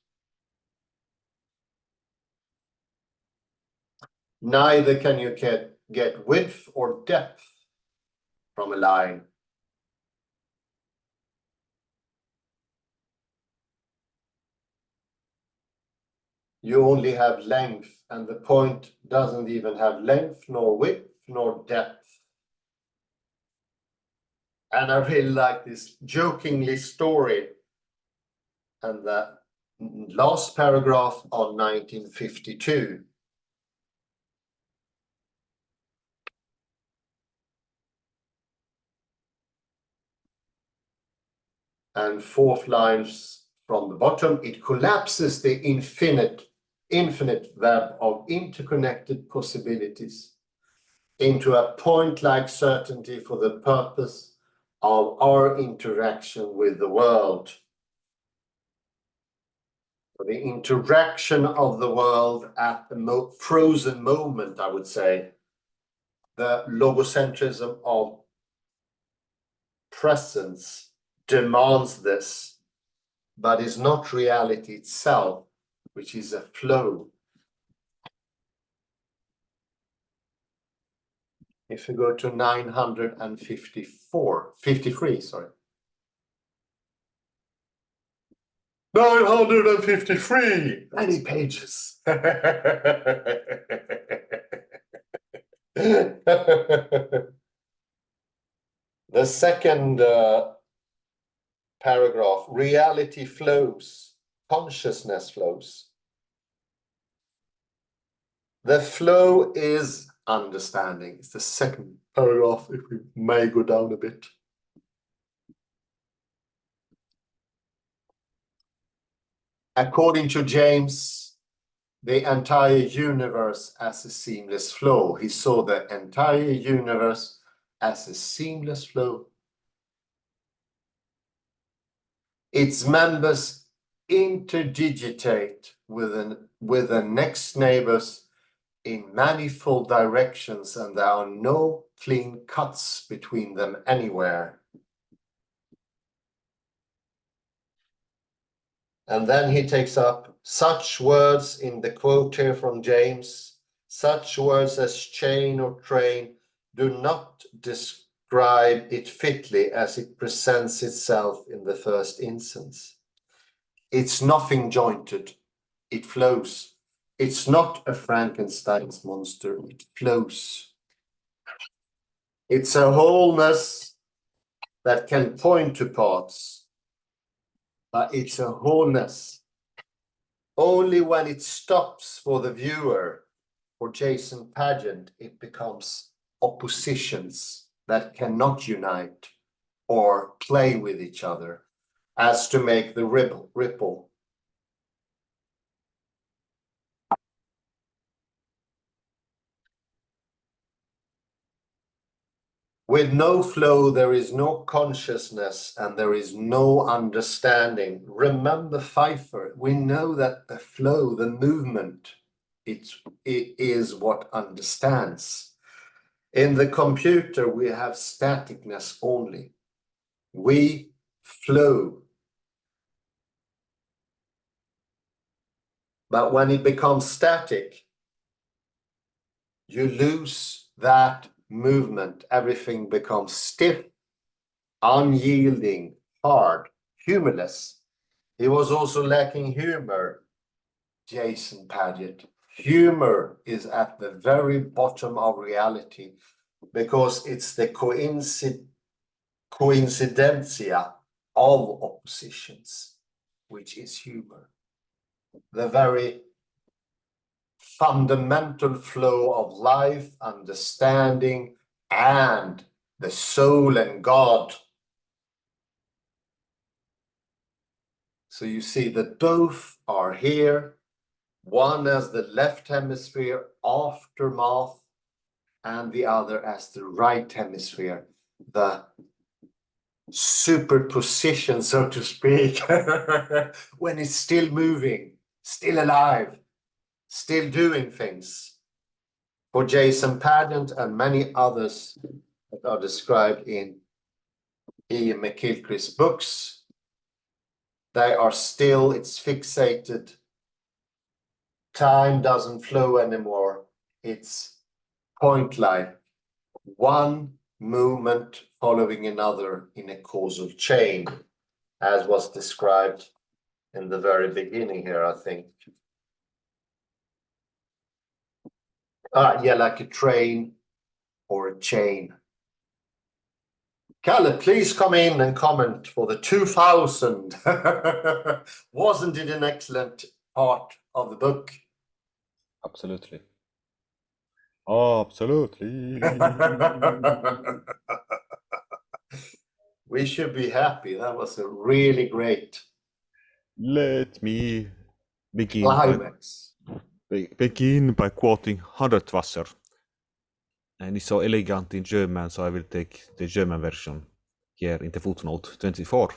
Neither can you get width or depth from a line. You only have length, and the point doesn't even have length, nor width, nor depth. And I really like this jokingly story. And the last paragraph on 1952. And fourth lines from the bottom, it collapses the infinite web of interconnected possibilities into a point-like certainty for the purpose of our interaction with the world. For the interaction of the world at the frozen moment, I would say, the logocentrism of presence demands this, but is not reality itself, which is a flow. If you go to 953, sorry. 953, many pages. The second paragraph, reality flows, consciousness flows. The flow is understanding. It's the second paragraph, if we may go down a bit. According to James, the entire universe as a seamless flow. He saw the entire universe as a seamless flow. Its members interdigitate with the next neighbors in manifold directions, and there are no clean cuts between them anywhere. And then he takes up such words in the quote here from James, such words as chain or train do not describe it fitly as it presents itself in the first instance. It's nothing jointed, it flows. It's not a Frankenstein's monster, it flows. It's a wholeness that can point to parts, but it's a wholeness. Only when it stops for the viewer, for Jason Paget, it becomes oppositions that cannot unite or play with each other as to make the ripple. With no flow, there is no consciousness and there is no understanding. Remember Pfeiffer, we know that the flow, the movement, it is what understands. In the computer, we have staticness only. We flow. But when it becomes static, you lose that movement. Everything becomes stiff, unyielding, hard, humorless. He was also lacking humor. Jason Paget. Humor is at the very bottom of reality because it's the coincidencia of oppositions, which is humor. The very fundamental flow of life, understanding, and the soul and God. So you see that both are here, one as the left hemisphere aftermath, and the other as the right hemisphere, the superposition, so to speak, when it's still moving, still alive, still doing things. For Jason Paget and many others that are described in Iain McGilchrist's books, they are still, it's fixated. Time doesn't flow anymore. It's point-like, one movement following another in a causal chain, as was described in the very beginning here, I think. Yeah, like a train or a chain. Kalle, please come in and comment for the 2000. Wasn't it an excellent part of the book? Absolutely. Absolutely. We should be happy. That was a really great Let me climax. begin by quoting Hundertwasser. And it's so elegant in German, so I will take the German version here in the footnote 24.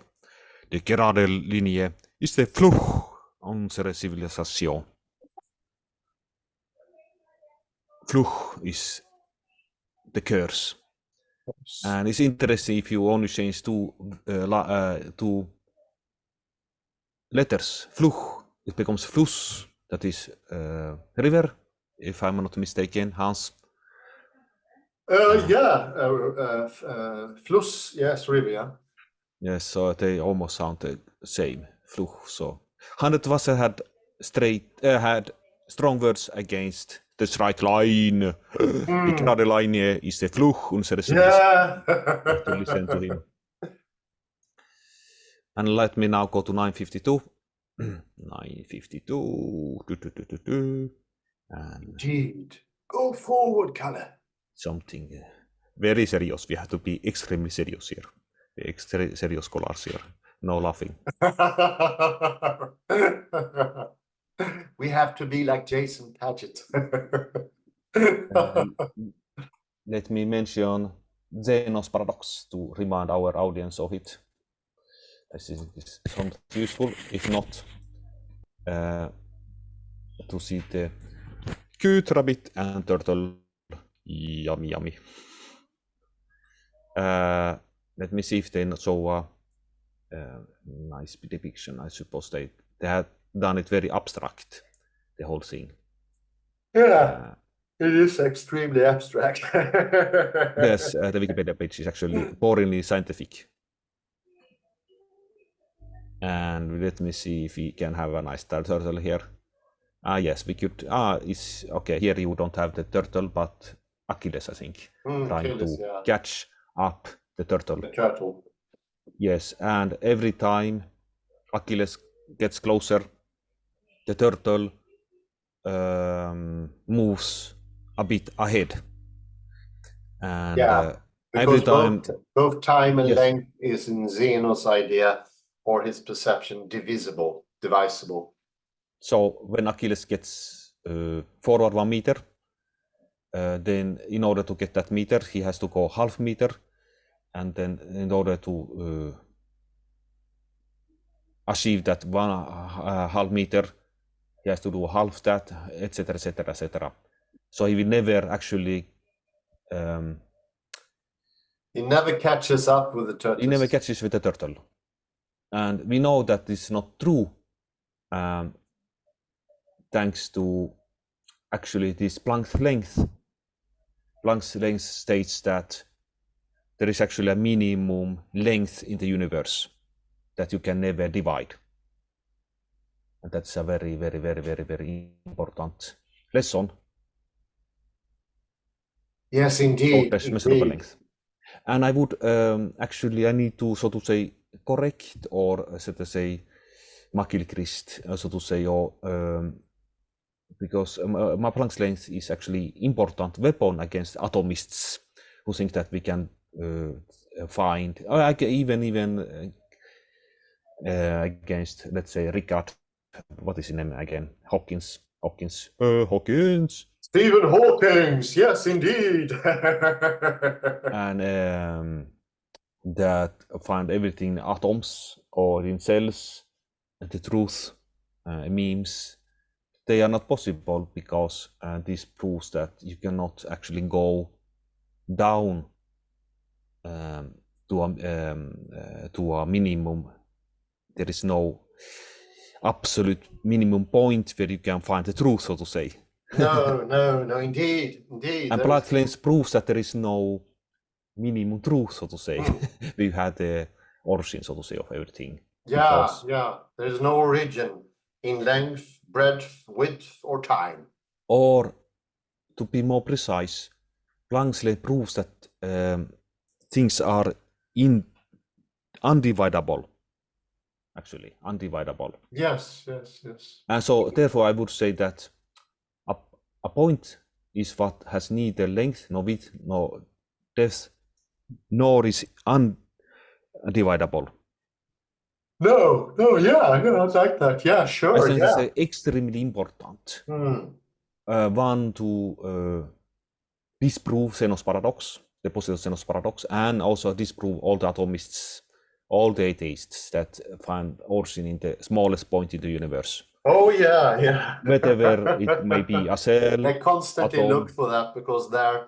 Die gerade Linie ist der Fluch unserer Zivilisation. Fluch is the curse. And it's interesting if you only change two letters. Fluch, it becomes Fluss, that is river, if I'm not mistaken, Hans. Fluss, yes, river, yeah. Yes, so they almost sound the same, Fluch. So Hundertwasser had strong words against the straight line. Die gerade Linie is the Fluch unserer Zivilisation. You have to listen to him. And let me now go to 952. 952. And Indeed. Go forward, Kalle. something very serious. We have to be extremely serious here. Serious scholars here. No laughing. We have to be like Jason Paget. Let me mention Zeno's paradox to remind our audience of it. This is somewhat useful, if not to see the cute rabbit and turtle. Yummy, yummy. Let me see if they show a nice depiction. I suppose they have done it very abstract, the whole thing. Yeah, it is extremely abstract. Yes, the Wikipedia page is actually boringly scientific. And let me see if we can have a nice turtle here. Yes, we could. It's okay. Here you don't have the turtle, but Achilles, I think, trying to catch up the turtle. The turtle. Yes, and every time Achilles gets closer, the turtle moves a bit ahead. And every time both time and length is in Zeno's idea or his perception divisible. So when Achilles gets forward 1 meter, then in order to get that meter, he has to go half meter, and then in order to achieve that half meter, he has to do half that, etc., etc., etc. So he will never actually. He never catches up with the turtle. He never catches with the turtle, and we know that this is not true. Thanks to actually this Planck's length. Planck's length states that there is actually a minimum length in the universe that you can never divide. And that's a very, very, very, very, very important lesson. Yes, indeed. Shortest measurable length. And I would actually, I need to, so to say, correct or so to say, McGilchrist, so to say, or because my Planck's length is actually important weapon against atomists who think that we can find, even against, let's say, Richard, what is his name again? Hawkins. Stephen Hawking's, yes, indeed. And that find everything in atoms or in cells, and the truth, memes, they are not possible because this proves that you cannot actually go down to a minimum. There is no absolute minimum point where you can find the truth, so to say. No, indeed. And Planck's length proves that there is no minimum truth, so to say. We had the origin, so to say, of everything. Yeah. There's no origin in length, breadth, width, or time. Or, to be more precise, Planck's length proves that things are undividable. Actually, undividable. Yes. And so, therefore, I would say that a point is what has neither length, nor width, nor depth, nor is undividable. No, yeah, I like that. Yeah, sure. I think it's extremely important. One, to disprove Zeno's paradox, the position of Zeno's paradox, and also disprove all the atomists, all the atheists that find origin in the smallest point in the universe. Oh, yeah. Whatever it may be, a cell. They constantly atom. look for that because their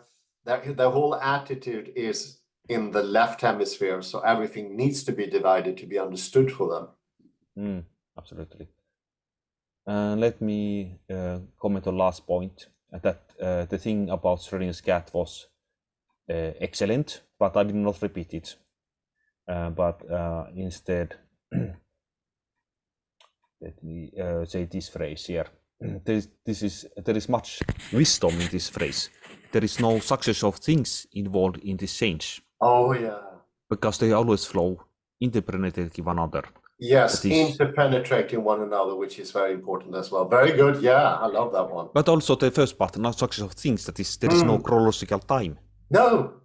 whole attitude is in the left hemisphere, so everything needs to be divided to be understood for them. Absolutely. Let me comment on last point, that the thing about Schrödinger's cat was excellent, but I did not repeat it. But instead, let me say this phrase here. There is much wisdom in this phrase. There is no success of things involved in this change. Oh, yeah. Because they always flow interpenetrating one another. Yes, interpenetrating one another, which is very important as well. Very good. Yeah, I love that one. But also the first part, not success of things, that is, there is no chronological time. No.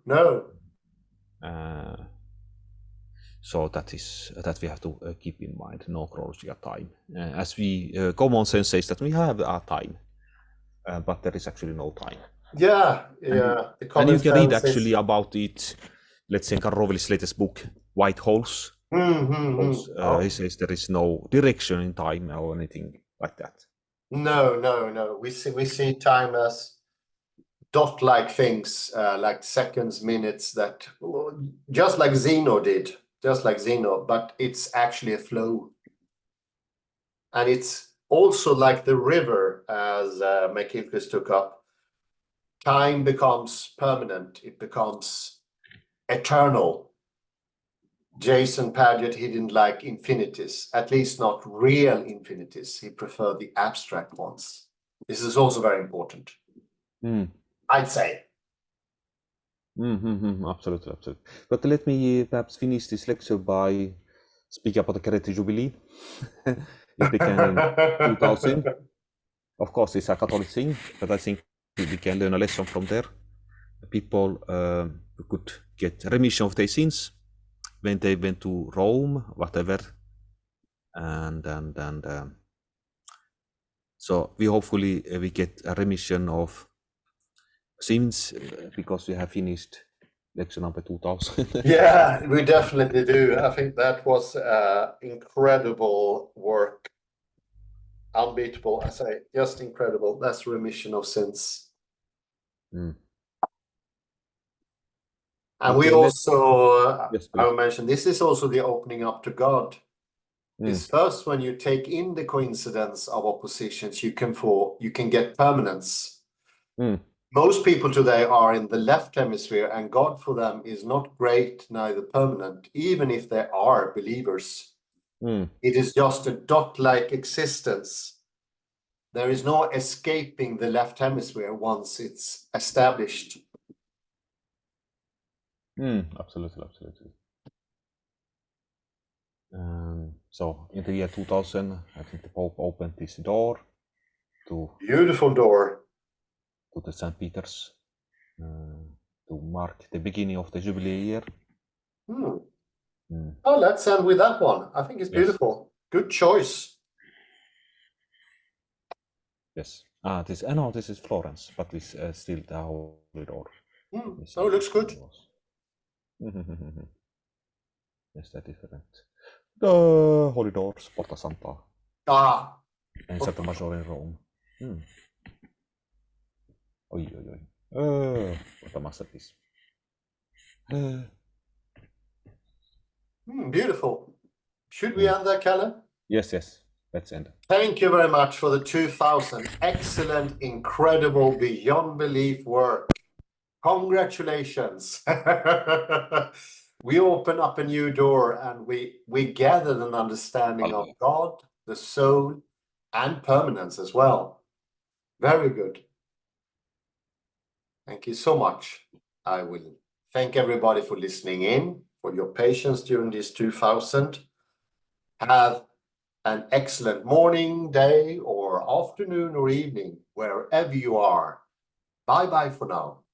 So that we have to keep in mind, no chronological time. As we common sense says that we have a time, but there is actually no time. Yeah. And you can read actually about it, let's say in Carl Rovel's latest book, White Holes. He says there is no direction in time or anything like that. No. We see time as dot-like things, like seconds, minutes, that just like Zeno did. But it's actually a flow. And it's also like the river, as McGilchrist took up. Time becomes permanent. It becomes eternal. Jason Paget, he didn't like infinities, at least not real infinities. He preferred the abstract ones. This is also very important, I'd say. Absolutely. But let me perhaps finish this lecture by speaking about the Charity Jubilee. It began in 2000. Of course, it's a Catholic thing, but I think we can learn a lesson from there. People could get remission of their sins when they went to Rome, whatever, and so we hopefully we get a remission of sins because we have finished lecture number 2000. Yeah, we definitely do. I think that was incredible work. Unbeatable, I say, just incredible. That's remission of sins. And we also, yes, I will mention, this is also the opening up to God. It's first when you take in the coincidence of oppositions, you can get permanence. Most people today are in the left hemisphere, and God for them is not great, neither permanent, even if they are believers. It is just a dot-like existence. There is no escaping the left hemisphere once it's established. Absolutely. So in the year 2000, I think the Pope opened this door to Beautiful door. the St. Peter's to mark the beginning of the Jubilee year. Oh, let's end with that one. I think it's Yes. beautiful. Good choice. Yes. This is Florence, but this still the Holy Door. Oh, it looks good. Yes, they're different. The Holy Doors, Porta Santa, and Santa Maggiore in Rome. Oi. What a masterpiece. Beautiful. Should we end there, Kalle? Yes. Let's end. Thank you very much for the 2000. Excellent, incredible, beyond belief work. Congratulations. We open up a new door and we gathered an understanding of God, the soul, and permanence as well. Very good. Thank you so much. I will thank everybody for listening in, for your patience during this 2000. Have an excellent morning, day, or afternoon or evening, wherever you are. Bye-bye for now.